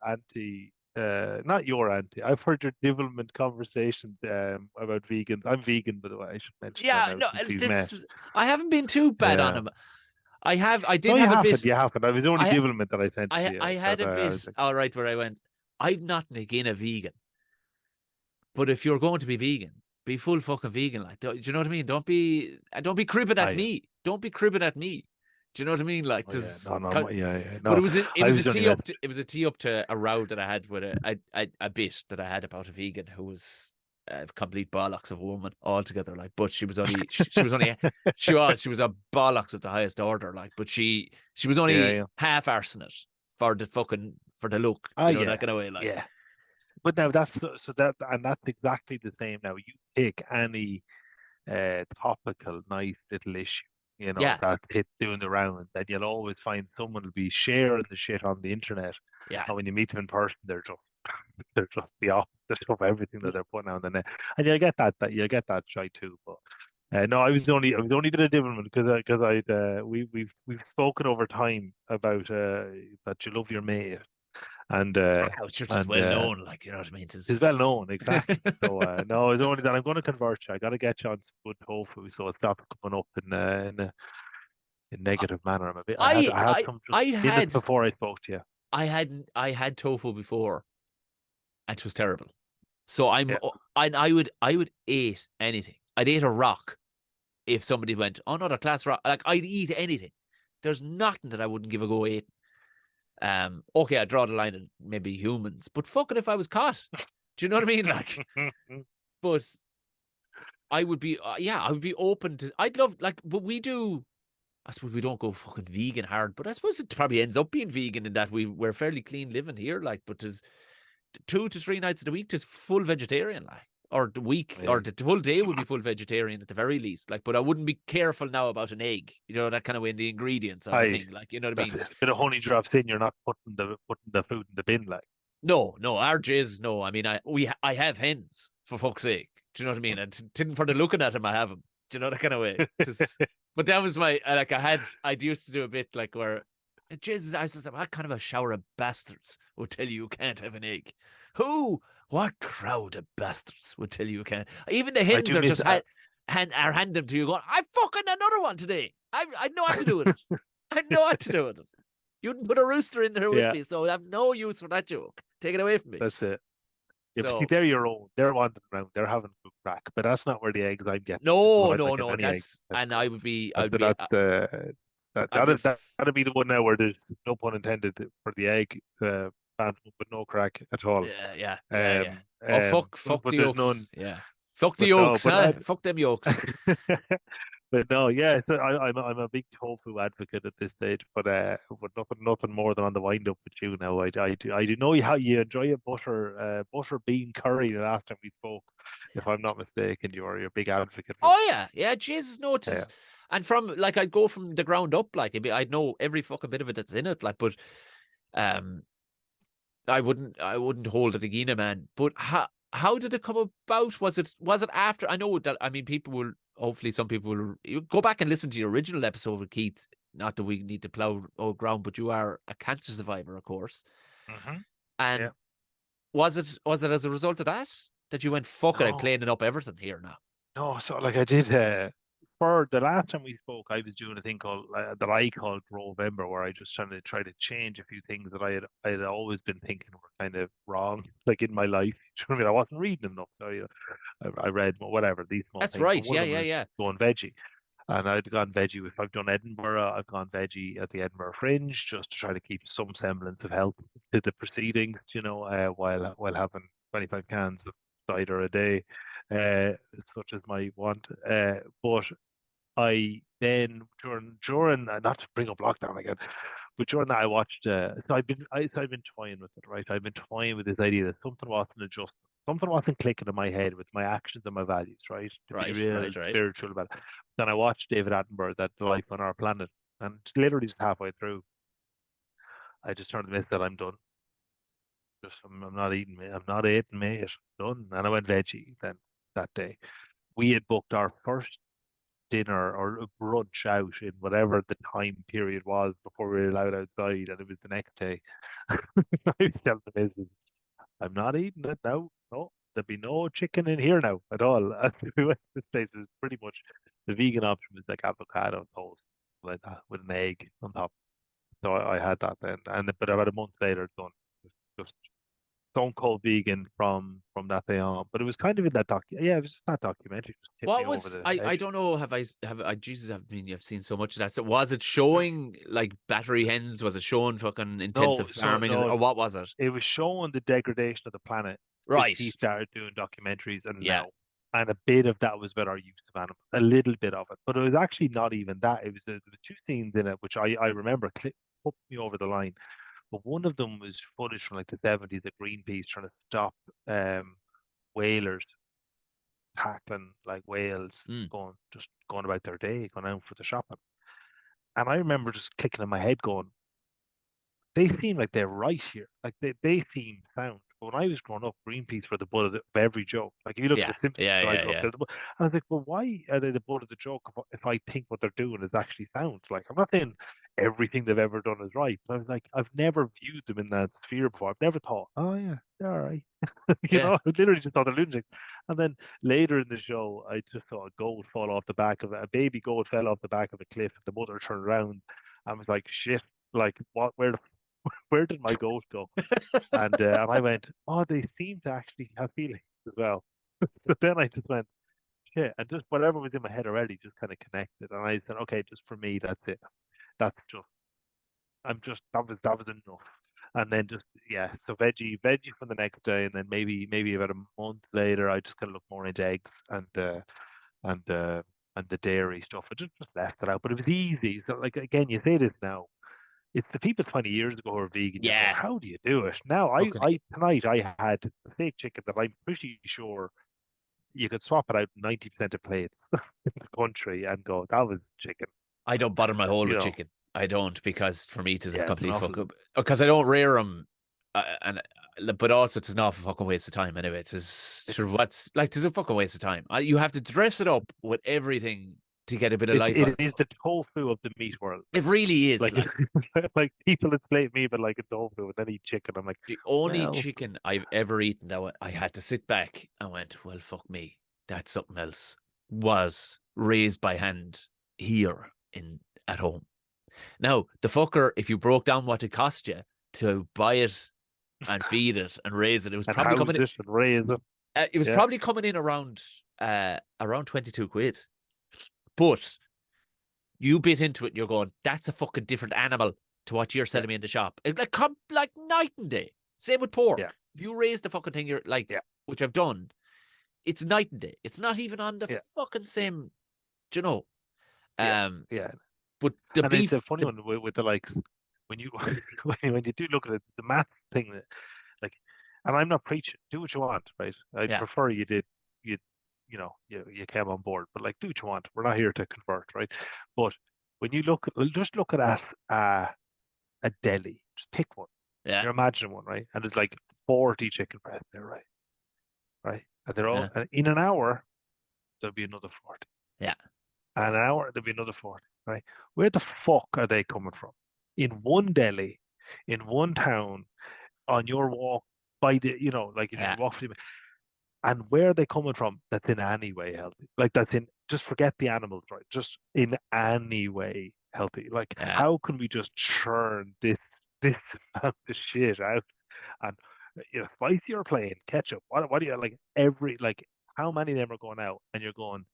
not your anti. I've heard your devilment conversations about vegans. I'm vegan, by the way. I should mention that Yeah, now no, since we've met. this. I haven't been too bad on Yeah. him. I No, did have a bit. You haven't. I was only I devilment that I sent to I you. had That a I was bit. like, All right, where I went. I'm not again a vegan, but if you're going to be vegan, be full fucking vegan. Like, do you know what I mean? Don't be cribbing ah, at yeah. me. Don't be cribbing at me. Do you know what I mean? Like, Oh yeah, there's, no, no, yeah, yeah, but no. it I was a was only tee up messing. to it was a tee up to a row that I had with a bit that I had about a vegan who was a complete bollocks of a woman altogether. Like, but she was only she was a bollocks of the highest order. Like, but she was Yeah, only yeah. half arsing it for the look, Ah, that yeah, kind of way. Like, yeah. But now that's exactly the same. Now you pick any topical, nice little issue, yeah, that hits doing the rounds, and you'll always find someone will be sharing the shit on the internet, yeah. and when you meet them in person, they're just they're just the opposite of everything that they're putting on the net, and you'll get that shy too. But no, I was only did a different because we've spoken over time about that you love your mate, and It's just as well known, like, you know what I mean? it's well known, exactly. So no, it's only that I'm going to convert you. I got to get you on some good tofu, so it's not coming up in negative manner. I'm a bit. I had some just I minutes had before I spoke to you. I had tofu before, and it was terrible. So Yeah. I would eat anything. I'd eat a rock if somebody went, oh, another class rock. Like, I'd eat anything. There's nothing that I wouldn't give a go eating. Okay, I draw the line at maybe humans, but fuck it if I was caught. Do you know what I mean? Like, but I would be, I would be open to. I'd love, like, but we do. I suppose we don't go fucking vegan hard, but I suppose it probably ends up being vegan in that we're fairly clean living here. Like, but there's 2 to 3 nights of the week just full vegetarian, like, or the week Yeah. or the whole day would be full vegetarian at the very least. Like, but I wouldn't be careful now about an egg, you know, that kind of way in the ingredients of a I thing. Like, you know what I That's mean? it. A bit of honey drops in. You're not putting the food in the bin, like. No, our jizz, no. I mean, I have hens, for fuck's sake. Do you know what I mean? And for the looking at them, I have them. Do you know that kind of way? Just, but that was my like. I used to do a bit like where, jizz. I was what kind of a shower of bastards will tell you can't have an egg? Who? What crowd of bastards would tell you can't? Even the I hens do are miss just hand them to you, going, I fucking another one today. I know what to do with it. I know what to do with it. You didn't put a rooster in there with Yeah, me, so I have no use for that joke. Take it away from me. that's it. Yeah, but see, So they're your own. They're wandering around. They're having food crack. But that's not where the eggs I'm getting. Well, no, I'm not no, getting no. any eggs. That's and I would be, That's the I'd be, that'd be the one now where there's no pun intended for the egg but no crack at all. yeah. Oh, fuck But the there's yolks. none. Yeah, fuck the But no, yolks, huh? Fuck them yolks. but no, yeah, so I'm a big tofu advocate at this stage, but nothing more than on the wind up with you now. I do know how you enjoy a butter bean curry the last time we spoke, if I'm not mistaken. You're a big advocate for. Oh yeah. Jesus, no, Yeah. and from like I'd go from the ground up, like I'd know every fucking bit of it that's in it, like, but um, I wouldn't hold it again, man. But how did it come about? Was it after? I know that, I mean, people will, hopefully some people will, you go back and listen to your original episode with Keith. Not that we need to plow old ground, but you are a cancer survivor, of course. Hmm. And Yeah. was it as a result of that you went, fuck it, I'm No, cleaning up everything here now? no. So like I did for the last time we spoke, I was doing a thing called that I called November, where I just try to change a few things that I had always been thinking were kind of wrong, like in my life. You know what I mean? I wasn't reading enough, so I read whatever these small That's things, but right. one of them was Yeah. going veggie. And I'd gone veggie. If I've done Edinburgh, I've gone veggie at the Edinburgh Fringe just to try to keep some semblance of health to the proceedings, while having 25 cans of cider a day, such as my want. But I then during not to bring up lockdown again, but during that I watched. So I've been toying with it, right? I've been toying with this idea that something wasn't adjusting, something wasn't clicking in my head with my actions and my values, right? To be real Right. spiritual about it. Then I watched David Attenborough, that Life on Our Planet, and literally just halfway through, I just turned to me and said, "I'm done. Just I'm not eating meat. I'm not eating meat. Done." And I went veggie then that day. We had booked our first dinner or a brunch out in whatever the time period was before we were allowed outside, and it was the next day. I was telling the missus, I'm not eating it now. No, there'll be no chicken in here now at all. And we went to this place. It was pretty much the vegan option was like avocado toast like that with an egg on top. So I had that then, but about a month later, done. Just stone cold vegan from that day on. But it was kind of in that yeah, it was just that documentary just tipped me What over was the I edge. don't know, have I Jesus, I mean, you've seen so much of that. So was it showing like battery hens? Was it showing fucking No, intensive so farming? no, Or what was it? it was showing the degradation of the planet since Right. he started doing documentaries and Yeah. now. And a bit of that was about our use of animals, a little bit of it. But it was actually not even that. It was there were two scenes in it which I remember put me over the line. But one of them was footage from like the 70s of Greenpeace trying to stop whalers tackling like whales Mm. going about their day, going out for the shopping. And I remember just clicking in my head going, they seem like they're right here. Like they seem sound. But when I was growing up, green peas were the butt of every joke. Like if you look at Yeah, the Simpsons yeah, when I yeah, grew up, yeah, they're the butt. And I was like, well, why are they the butt of the joke if I think what they're doing is actually sound? Like I'm not saying everything they've ever done is right, but I was like, I've never viewed them in that sphere before. I've never thought, oh yeah, they're all right. yeah. I literally just thought they're lunatics. And then later in the show, I just saw a goat fall off the back of a baby goat fell off the back of a cliff, and the mother turned around and was like, shit, like what? Where did my goat go? And I went, oh, they seem to actually have feelings as well. But then I just went, shit, and just whatever was in my head already just kind of connected. And I said, okay, just for me, that's it. That's just, that was enough. And then just yeah, so veggie for the next day, and then maybe about a month later, I just kind of look more into eggs and uh, and the dairy stuff. I just left it out, but it was easy. So like again, you say this now, it's the people 20 years ago who are vegan. You're going, Yeah. how do you do it? Now, Fucking, tonight I had a fake chicken that I'm pretty sure you could swap it out 90% of plates in the country and go, that was chicken. I don't bother my hole You with know, chicken. I don't, because for me it is a yeah, it's an complete awful. fuck up. Because I don't rear them, and but also it's an awful fucking waste of time anyway. It's It sure is. what's like. It's a fucking waste of time. You have to dress it up with everything to get a bit of life out It of it. is the tofu of the meat world. It really is Like, like like people that slate me, but like a tofu and then eat chicken. I'm like, the only well, chicken I've ever eaten that I had to sit back and went, well, fuck me, that's something else. Was raised by hand here in at home. Now, the fucker, if you broke down what it cost you to buy it and feed it and raise it, and house it and raise it. it was Yeah, probably coming in around 22 quid. But you bit into it and you're going, that's a fucking different animal to what you're yeah, selling me in the shop. It's like come like night and day. Same with pork. yeah, If you raise the fucking thing, you're like, yeah, which I've done, it's night and day. It's not even on the yeah, fucking same, do you know. yeah, Um, yeah. but the And it's a beef, funny one with the likes when you when you do look at it, the math thing that like, and I'm not preaching. Do what you want, right? I'd yeah, prefer you did you you came on board, but like do what you want. We're not here to convert, right? But when you just look at us a deli, just pick one. yeah, You're imagining one, right? And there's like 40 chicken breasts there, right? Right? And they're all yeah, and in an hour there'll be another 40. yeah, An hour there'll be another 40, right? Where the fuck are they coming from? In one deli, in one town, on your walk by the, like you yeah, walk through, and where are they coming from? That's in any way healthy. Like that's in, just forget the animals, right? Just in any way healthy. Like yeah. how can we just churn this amount of shit out? And spicy or plain ketchup. What do you like? Like how many of them are going out? And you're going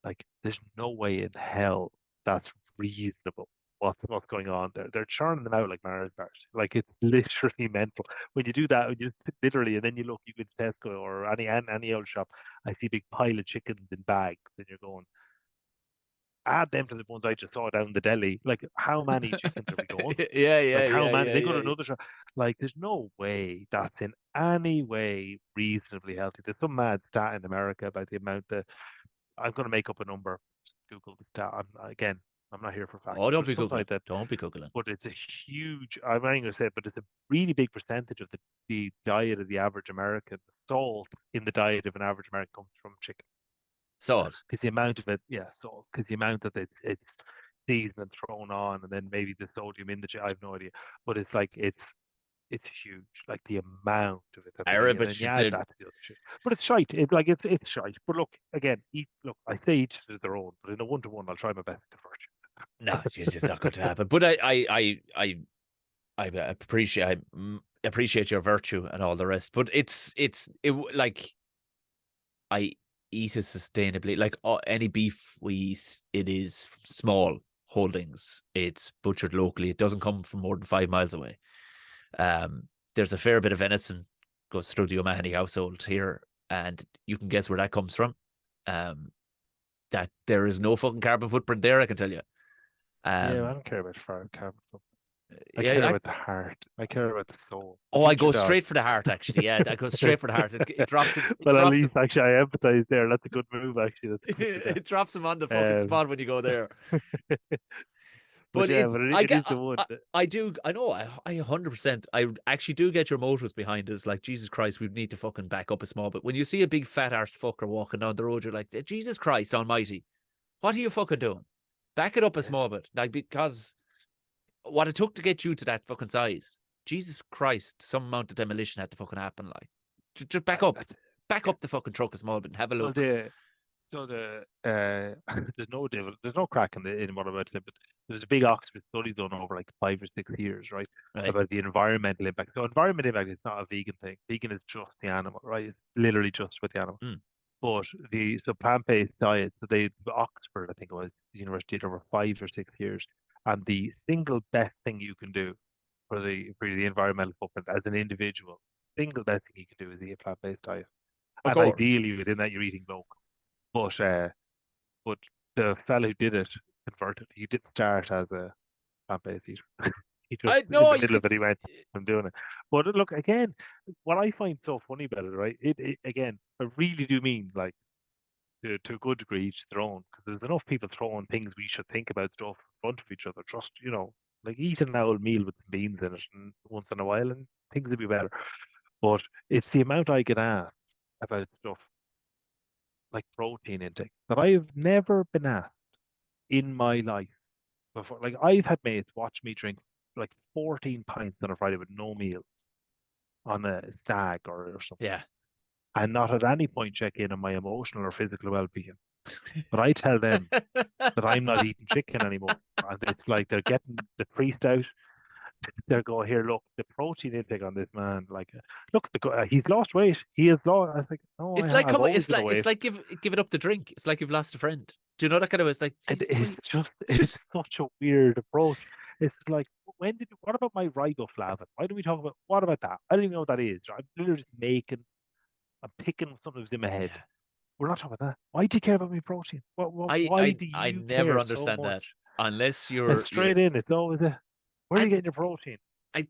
like, there's no way in hell that's reasonable. What's going on there? They're churning them out like Mars bars. Like it's literally mental. When you do that, when you literally, and then you go to Tesco or any old shop, I see a big pile of chickens in bags, and you're going, add them to the ones I just saw down the deli. Like, how many chickens are we going? Yeah, Like, yeah, how yeah, many? yeah, Then go to yeah. another shop. Like, there's no way that's in any way reasonably healthy. There's some mad stat in America about the amount that I'm going to make up a number. Google the stat. Again, I'm not here for facts, Oh, don't but be it's something googling. like that. Don't be googling. But it's a huge. I'm not going to say it, but it's a really big percentage of the diet of the average American. The salt in the diet of an average American comes from chicken Salt. because the amount of it, yeah, salt, because the amount that it's seasoned and thrown on, and then maybe the sodium in the chicken. I have no idea, but it's like it's huge, like the amount of it that they eat, and then Arabic, you add the that to the other shit. But it's shite. It's shite. But look, again, I say each to their own, but in a one-to-one, I'll try my best to no, virtue. it's just not going to happen. But I appreciate your virtue and all the rest. But like I eat it sustainably. Like any beef we eat, it is from small holdings. It's butchered locally. It doesn't come from more than 5 miles away. Um, there's a fair bit of venison goes through the O'Mahony household here, and you can guess where that comes from. Um, that there is no fucking carbon footprint there, I can tell you. Yeah, I Um, don't care about far carbon. I care yeah, about the heart. I care about the soul. oh, I Eat your go dog. straight for the heart. Actually, yeah, I go straight for the heart. It drops him. It Well, at drops him. least actually, I empathize there. That's a good move. Actually, that's a good move. It drops him on the fucking Um, spot when you go there. But But yeah, it's but I it is get the one. I do I know I 100% I actually do get your motives behind us. Like Jesus Christ, we need to fucking back up a small bit. When you see a big fat arse fucker walking down the road, you're like, Jesus Christ Almighty, what are you fucking doing? Back it up a Yeah. small bit, like because what it took to get you to that fucking size. Jesus Christ, some amount of demolition had to fucking happen. Like, just That's, back yeah. up the fucking truck a small bit and have a Well, look. there's no crack in what I'm about to say, but there's a big Oxford study done over like 5 or 6 years, right, Right? about the environmental impact. So environmental impact is not a vegan thing. Vegan is just the animal, right? It's literally just with the animal. Mm. But so plant-based diet, so Oxford, I think it was, the university did over 5 or 6 years, and the single best thing you can do for the environmental footprint as an individual, single best thing you can do is eat a plant-based diet, Of and course. ideally within that you're eating local. But the fella who did it converted. He didn't start as a plant-based eater. He just I in know the you middle could. of it, he went, "I'm doing it." But look again, what I find so funny about it, right? It again, I really do mean like to a good degree, each their own, because there's enough people throwing things we should think about stuff in front of each other. Just like eat an old meal with some beans in it, and once in a while, and things will be better. But it's the amount I get asked about stuff like protein intake that I have never been asked in my life before. Like I've had mates watch me drink like 14 pints on a Friday with no meals on a stag or something, Yeah. and not at any point check in on my emotional or physical well-being. But I tell them that I'm not eating chicken anymore, and it's like they're getting the priest out. They're going, here, look, the protein intake on this man, like, look, he's lost weight. He has lost. I was like, no, It's like I've always been it's away. like give it up the drink. It's like you've lost a friend. Do you know that kind of? It's like, And geez, it's just, it's just such a weird approach. It's like, what about my riboflavin? Why do we talk about, what about that? I don't even know what that is. I'm literally just I'm picking something that's in my head. yeah. We're not talking about that. Why do you care about my protein? Why do I you never care so understand that much? unless And you're straight in, it's always where are you and getting your protein?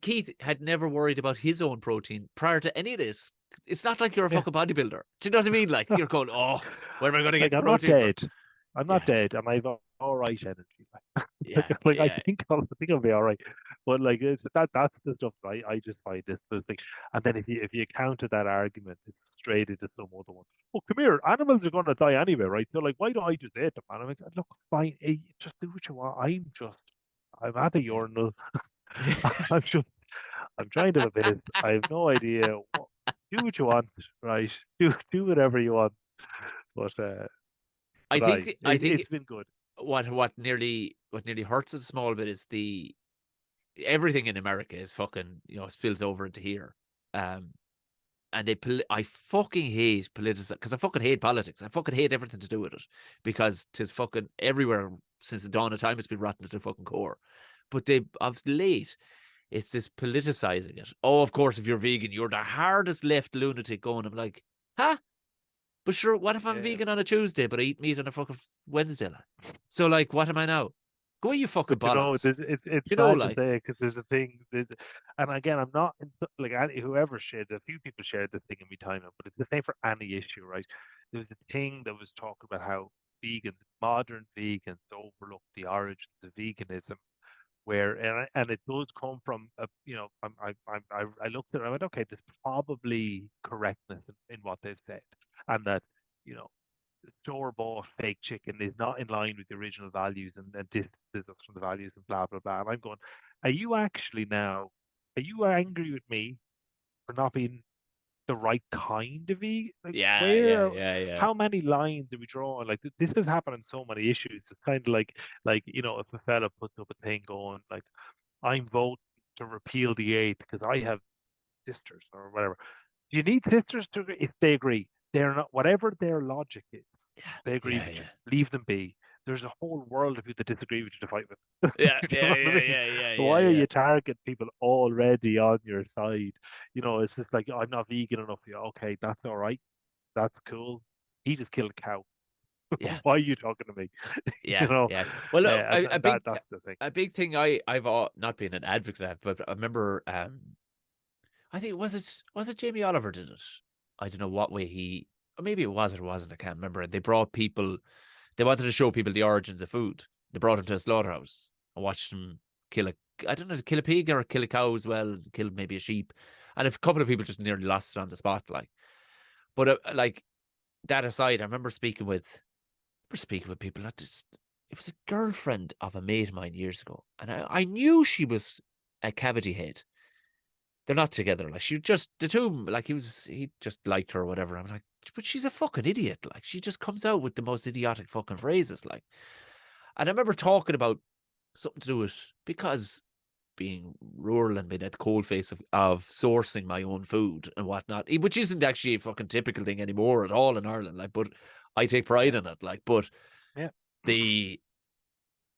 Keith had never worried about his own protein prior to any of this. It's not like you're a Yeah. fucking bodybuilder. Do you know what I mean? Like you're going, oh, where am I going to get Like the I'm not protein from? dead. I'm not Yeah, dead, and I've all right energy. yeah, Like yeah, I think I'll be all right. But like that's the stuff that I just find this thing. And then if you counter that argument, it's straight into some other one. Oh, come here, animals are gonna die anyway, right? So like why don't I just eat them? And I'm like, look, fine, just do what you want. I'm at a urinal. yeah. I'm trying to have a piss. I have no idea. Do what you want, right? Do whatever you want. But I think it's been good. what nearly hurts it a small bit is the everything in America is fucking spills over into here. Um, and I fucking hate politics because I fucking hate politics. I fucking hate everything to do with it because tis fucking everywhere since the dawn of time. It's been rotten to the fucking core. But they of late, it's this politicizing it. Oh, of course, if you're vegan, you're the hardest left lunatic going. I'm like, huh? But sure, what if I'm Yeah, vegan on a Tuesday, but I eat meat on a fucking Wednesday? Like? So, like, what am I now? Go you fucking but bollocks. it's sad to Like, say because there's a thing. And again, I'm not like whoever shared. A few people shared the thing in me time, but it's the same for any issue, right? There was a thing that was talking about how modern vegans overlook the origins of veganism, where and it does come from I looked at it, I went, okay, there's probably correctness in what they've said, and that you know store bought fake chicken is not in line with the original values, and this is from the values and blah blah blah. And I'm going, are you angry with me for not being the right kind of vegan? Like yeah, yeah, yeah, yeah, how many lines do we draw on? Like this has happened in so many issues. It's kind of like if a fella puts up a thing going like, I'm voting to repeal the eighth because I have sisters or whatever. Do you need sisters to agree? If they agree, they're not, whatever their logic is, they agree yeah, with you. yeah, Leave them be. There's a whole world of people that disagree with you to fight with. yeah, You know yeah, what I yeah, mean? yeah, yeah, yeah, Why are yeah. you targeting people already on your side? It's just like, I'm not vegan enough for you. Okay, that's all right. That's cool. He just killed a cow. Yeah. Why are you talking to me? you Yeah, know, yeah. Well, look, and that's the thing. a big thing I've not been an advocate of, but I remember I think was it Jamie Oliver did it. I don't know what way or maybe it was or it wasn't. I can't remember. They brought people. They wanted to show people the origins of food. They brought them to a slaughterhouse, I watched him kill I don't know, kill a pig or kill a cow as well, kill maybe a sheep. And a couple of people just nearly lost it on the spot. Like, but like that aside, I remember speaking with people that just, it was a girlfriend of a mate of mine years ago. And I knew she was a cavity head. They're not together. Like she just, the two of them, like he just liked her or whatever. I'm like, but she's a fucking idiot. Like she just comes out with the most idiotic fucking phrases. Like, and I remember talking about something to do with, because being rural and being at the cold face of sourcing my own food and whatnot, which isn't actually a fucking typical thing anymore at all in Ireland. Like, but I take pride in it. Like, but Yeah. the,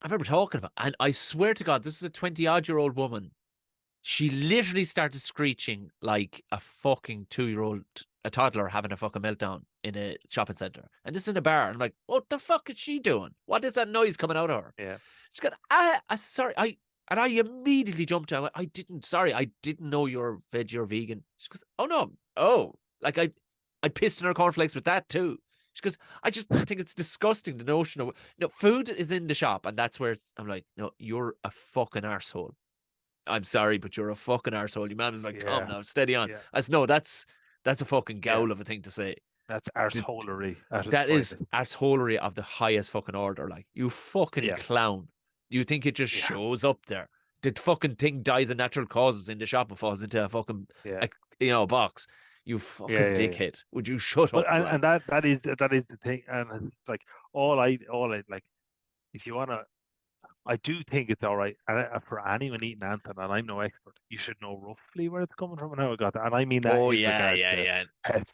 I remember talking about, and I swear to God, this is a 20-odd-year-old woman. She literally started screeching like a fucking 2-year-old, a toddler having a fucking meltdown in a shopping center. And this is in a bar. I'm like, what the fuck is she doing? What is that noise coming out of her? Yeah. It's got, sorry, and I immediately jumped out. I didn't know you're veg or vegan. She goes, oh no, oh, like I pissed in her cornflakes with that too. She goes, I just think it's disgusting, the notion of, no, food is in the shop, and that's where I'm like, no, you're a fucking arsehole. I'm sorry, but you're a fucking arsehole. Your man was like, Tom, Yeah. now steady on. Yeah. I said, no, that's a fucking Yeah. gowl of a thing to say. That's arseholery at its That is finest. arseholery of the highest fucking order. Like, you fucking Yeah. clown. You think it just Yeah. shows up there? The fucking thing dies of natural causes in the shop and falls into a fucking, Yeah. box. You Yeah. fucking Yeah. Yeah. dickhead. Would you shut But up? Like, and that is the thing, and it's like all I like. If you wanna, I do think it's all right, and for anyone eating Anton, and I'm no expert, you should know roughly where it's coming from and how it got there. And I mean that oh in yeah, regard yeah, to yeah.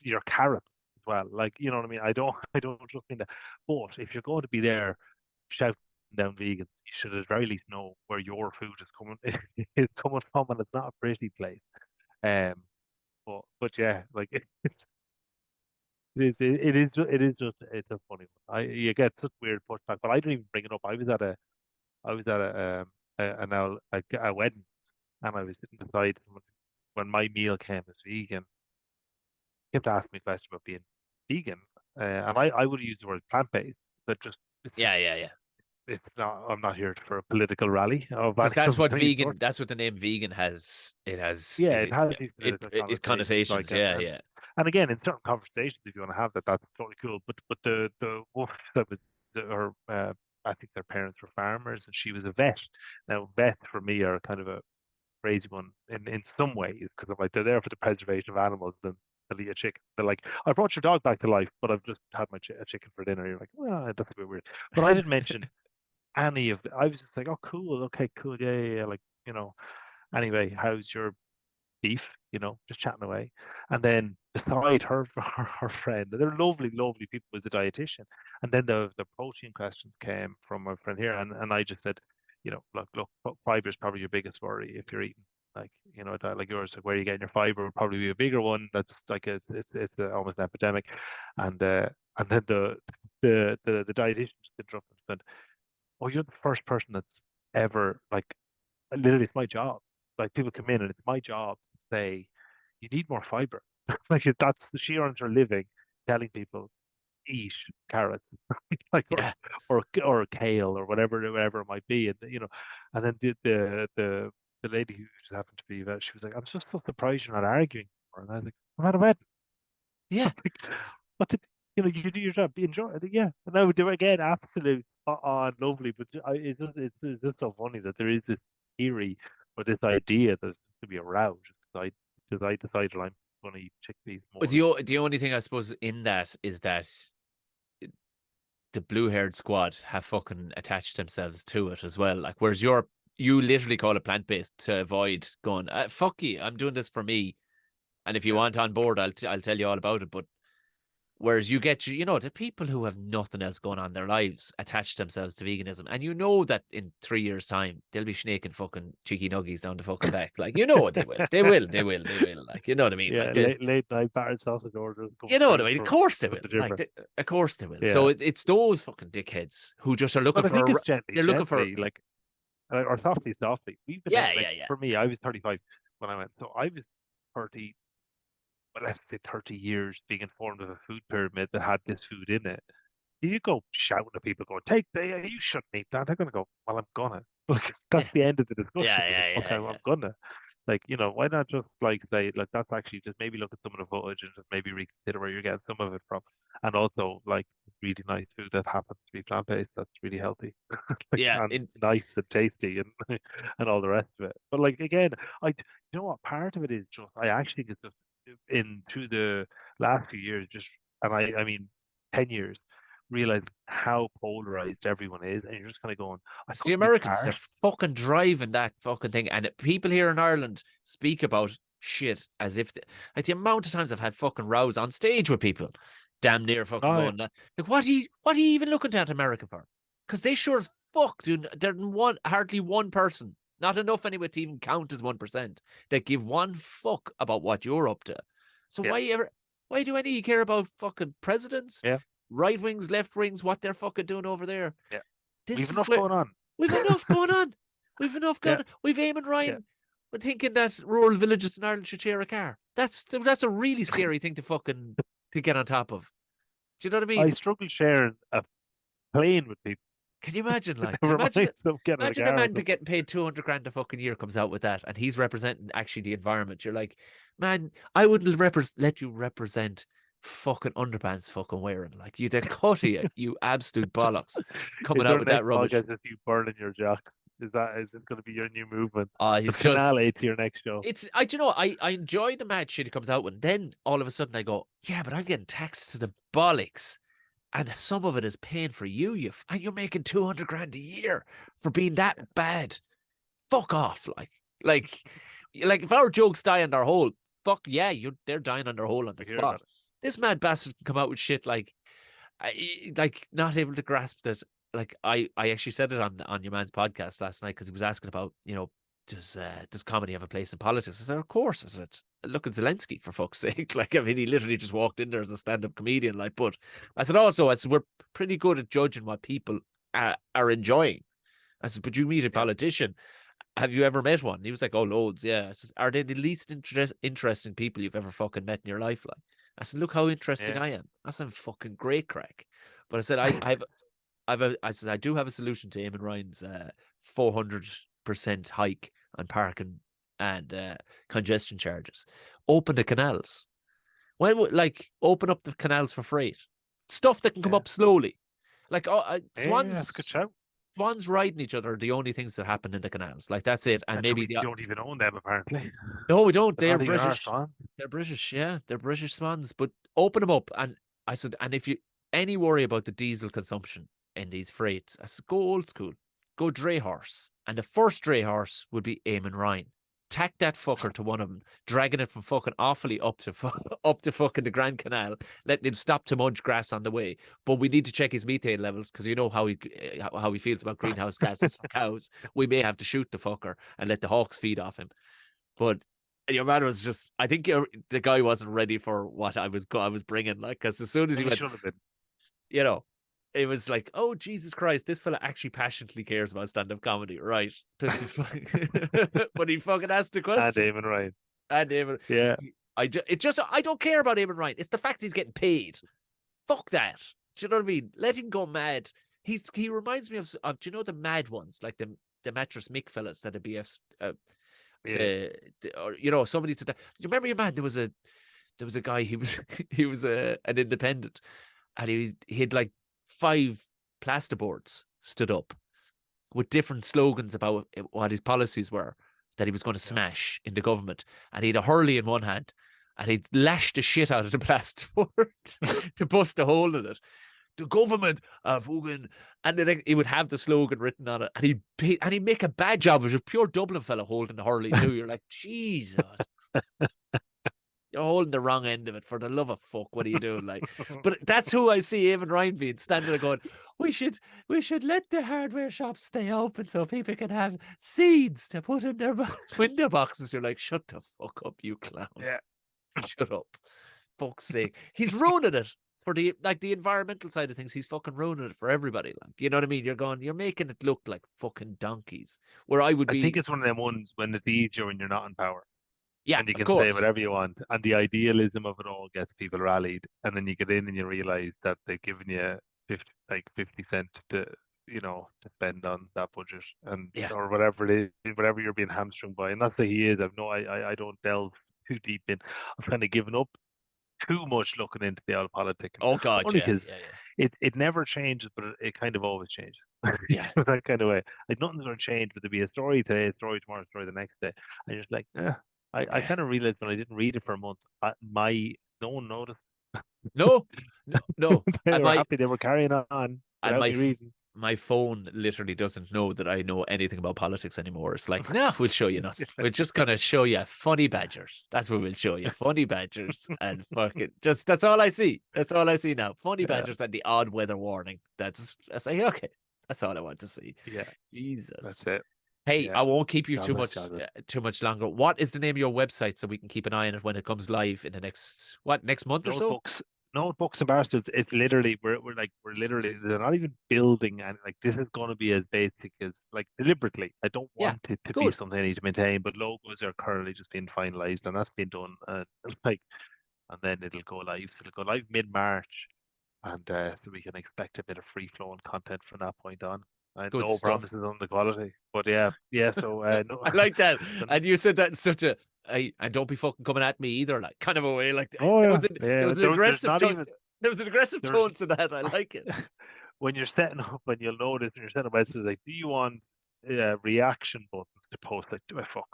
your carrots as well. Like, you know what I mean? I don't just mean that. But if you're going to be there shouting down vegans, you should at the very least know where your food is coming is coming from, and it's not a pretty place. Um, but yeah, like it is just it's a funny one. You get such weird pushback, but I didn't even bring it up. I was at a wedding, and I was sitting beside someone when my meal came as vegan. He kept asking me a question about being vegan, and I would use the word plant-based. That just Yeah, yeah, yeah. it's not. I'm not here for a political rally of Because any that's what any vegan. sort. That's what the name vegan has. It has. Yeah, it has these It political it connotations, connotations. like Yeah, yeah. and again in certain conversations, if you want to have that, that's totally cool. But the woman that was her, I think their parents were farmers, and she was a vet. Now, vets for me are kind of a crazy one in some ways, because I'm like, they're there for the preservation of animals and they'll eat a chicken. They're like, I brought your dog back to life, but I've just had my a chicken for dinner. You're like, well, that's a bit weird. But I didn't mention any of I was just like, oh, cool, okay, cool, yeah, yeah, yeah. Like, anyway, how's your beef? Just chatting away. And then beside her, her friend, they're lovely, lovely people, was a dietitian. And then the protein questions came from my friend here, and I just said, look, fiber is probably your biggest worry if you're eating like a diet like yours. Where you getting your fiber would probably be a bigger one. That's like almost an epidemic. And then the dietitian just interrupted and said, "Oh, you're the first person that's ever like literally it's my job. Like people come in and it's my job to say you need more fiber. Like that's she earns her living telling people eat carrots, like Yeah, or kale or whatever it might be, and and then the lady who just happened to be she was like, I'm just so surprised you're not arguing more. And I was like, I'm at a wedding. yeah. Like, what did you do your job, enjoy it, yeah. And I would do it again, absolute lovely, but it's just so funny that there is this theory or this idea that there's to be aroused because I decided I'm going to eat chickpeas But more. the only thing I suppose in that is that the blue haired squad have fucking attached themselves to it as well. Like, whereas you literally call it plant based to avoid going, fuck you, I'm doing this for me. And if you Yeah, want on board, I'll tell you all about it. But whereas you get, the people who have nothing else going on in their lives attach themselves to veganism. And you know that in 3 years' time, they'll be snaking fucking cheeky nuggies down the fucking back. Like, they will. They will. They will. They will. Like, you know what I mean? yeah. Like, Late night battered sausage orders come you know what I through mean? Of from course they will. the Like, gym. of course they will. So Yeah, it's those fucking dickheads who just are looking but I think for, it's gently, they're looking for, gently, like or softly, softly. We've been yeah, like yeah, yeah. for me, I was 35 when I went, so I was 30, well, let's say 30 years being informed of a food pyramid that had this food in it. you go shouting at people going, you shouldn't eat that. They're going to go, well, I'm gonna. Like, Yeah, that's the end of the discussion. yeah, They're yeah, like, okay, yeah, well, yeah. I'm gonna. Like, why not just like say, like, that's actually just maybe look at some of the footage and just maybe reconsider where you're getting some of it from. And also, like, really nice food that happens to be plant-based, that's really healthy. Like, Yeah, and nice and tasty and and all the rest of it. But like again, you know what, part of it is just I actually think it's just in through the last few years, just and I mean 10 years, realize how polarized everyone is, and you're just kind of going, I it's the couldn't be Americans. They're part. fucking driving that fucking thing, and people here in Ireland speak about shit as if like the amount of times I've had fucking rows on stage with people, damn near fucking Oh yeah, going like, what are you even looking at America for? Because they sure as fuck do. There's hardly one person, not enough anyway to even count as 1% that give one fuck about what you're up to. So yeah, why do any of you care about fucking presidents, yeah, right wings, left wings, what they're fucking doing over there? yeah. We've This is enough where going on. we've enough going on. We've enough Yeah, going on. We've Eamon yeah. Ryan. We're thinking that rural villages in Ireland should share a car. That's a really scary thing to get on top of. Do you know what I I mean? struggle sharing a plane with people. Can you imagine? Like, Never imagine mind some getting in a imagine a car with man them. getting paid 200 grand a fucking year comes out with that, and he's representing actually the environment. You're like, man, I wouldn't let you represent fucking underpants fucking wearing. Like, you the cut of you absolute Just bollocks coming is out our with that next rubbish. podcast if you burning your jocks? Is it going to be your new movement? The He's just finale to your next show? do you know, I enjoy the mad shit he comes out with. Then all of a sudden I go, yeah, but I'm getting taxed to the bollocks. And some of it is paying for and you're making 200 grand a year for being that bad. Fuck off. Like if our jokes die on their hole, fuck yeah, they're dying on their hole on the I hear about spot. it. This mad bastard can come out with shit like not able to grasp that. Like I actually said it on your man's podcast last night because he was asking about, does comedy have a place in politics? I said, of course. I said, look at Zelensky, for fuck's sake. Like, I mean, he literally just walked in there as a stand-up comedian. Like, but I said we're pretty good at judging what people are enjoying. I said, but you meet a Yeah, politician. Have you ever met one? He was like, oh, loads. Yeah. I said, are they the least interesting people you've ever fucking met in your life? Like, I said, look how interesting yeah. I am. I said, I'm fucking great crack. But I said, I said, I do have a solution to Eamon Ryan's 400% hike on parking and congestion charges. Open the canals. Open up the canals for freight. Stuff that can come Yeah, up slowly. Like, yeah, that's a good show. swans riding each other are the only things that happen in the canals. Like, that's it. And And sure, maybe we don't even own them apparently. no, we don't. They're They're not even our British. song. They're British. Yeah, they're British swans. But open them up. And I said, and if you any worry about the diesel consumption in these freights, I said, go old school. Go dray horse. And the first dray horse would be Eamon Ryan. Tack that fucker to one of them, dragging it from fucking awfully up to up to fucking the Grand Canal, letting him stop to munch grass on the way. But we need to check his methane levels because you know how he feels about greenhouse gases for cows. We may have to shoot the fucker and let the hawks feed off him. But your man was just, I think the guy wasn't ready for what I was bringing. Like, because as soon as he He went, should have been. you know, it was like, oh, Jesus Christ, this fella actually passionately cares about stand-up comedy, right? But he fucking asked the And question. Damon Ryan. And Eamon, Yeah. I don't care about Eamon Ryan. It's the fact he's getting paid. Fuck that. Do you know what I mean? Let him go mad. He reminds me of do you know the mad ones, like the mattress Mick fellas that'd be Yeah. or somebody to that. Do you remember your man? There was a guy. He was he was an independent, and he had like 5 plasterboards stood up with different slogans about what his policies were that he was going to Yeah. smash in the government. And he had a hurley in one hand and he'd lashed the shit out of the plasterboard to bust a hole in it. The government are fucking, and then he would have the slogan written on it, and he'd make a bad job of it. A pure Dublin fella holding the hurley too. You're like, Jesus, you're holding the wrong end of it. For the love of fuck, what are you doing? Like, but that's who I see Eamon Ryan being, standing there going, we should let the hardware shops stay open so people can have seeds to put in their window boxes. You're like, shut the fuck up, you clown. Yeah. Shut up. Fuck's sake. He's ruining it for the environmental side of things. He's fucking ruining it for everybody. Like, you know what I mean? You're making it look like fucking donkeys. Where I would I think be, it's one of them ones when it's easier when you're not in power yeah, and you of can say course. whatever you want. And the idealism of it all gets people rallied. And then you get in and you realize that they've given you 50 cent to to spend on that budget and Yeah. or whatever it is, whatever you're being hamstrung by. And that's the he is. I don't delve too deep in. I've kind of given up too much looking into the old politic, Oh God, only yeah, because yeah, yeah, it never changes, but it kind of always changes. yeah, That kind of way. Like nothing's going to change, but there'll be a story today, a story tomorrow, a story the next day. And you're just like, I yeah. kind of realized when I didn't read it for a month, no one noticed. No, no, no. They And were my happy they were carrying on and without me reading. my phone literally doesn't know that I know anything about politics anymore. It's like, nah, we'll show you nothing. We're just gonna show you funny badgers. That's what we'll show you. Funny badgers and fucking just that's all I see. That's all I see now. Funny Yeah, badgers and the odd weather warning. That's like, okay. That's all I want to see. yeah, Jesus. that's it. Hey, Yeah, I won't keep you God bless, God bless. too much longer. What is the name of your website so we can keep an eye on it when it comes live in the next month or so? Notebooks, notebooks and bastards. It's literally we're literally they're not even building, and like this is going to be as basic as like deliberately. I don't Yeah, want it to be good, something I need to maintain, but logos are currently just being finalized, and that's been done. Like, and then it'll go live. So it'll go live mid-March, and so we can expect a bit of free flowing content from that point on. And good no stuff. promises on the quality, but yeah, yeah. So no, I like that. so, And you said that in such a and don't be fucking coming at me either, like kind of a way. Like oh there yeah, was there yeah. was an There's aggressive not tone. even There was an aggressive there's tone to that. I like it. when you're setting up, when you'll notice when you're setting up messages like, do you want reaction buttons to post? Like, do I fuck?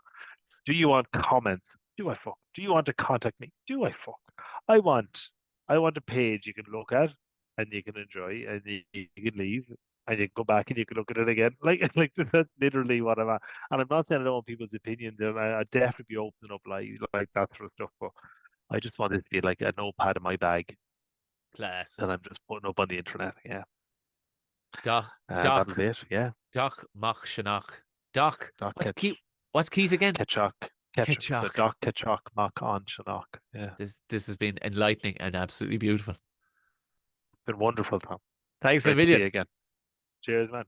Do you want comments? Do I fuck? Do you want to contact me? Do I fuck? I want, I want a page you can look at and you can enjoy and you can leave and you can go back and you can look at it again. Like that's literally what I'm at. And I'm not saying I don't want people's opinions, and I'd definitely be opening up like that sort of stuff. But I just want this to be like a notepad in my bag Class. that I'm just putting up on the internet. Yeah. Doc, That'll Doc, be it. Yeah. Doc, Mach, Sionnach. Doc, Doc what's Ketch, Keith? What's Keith again? Ketchuk. So Ketchuk. Doc Ketchuk, Mock on Shinnok. Yeah. This has been enlightening and absolutely beautiful. Been wonderful, Tom. Thanks a Great to see million. you again. Cheers, man.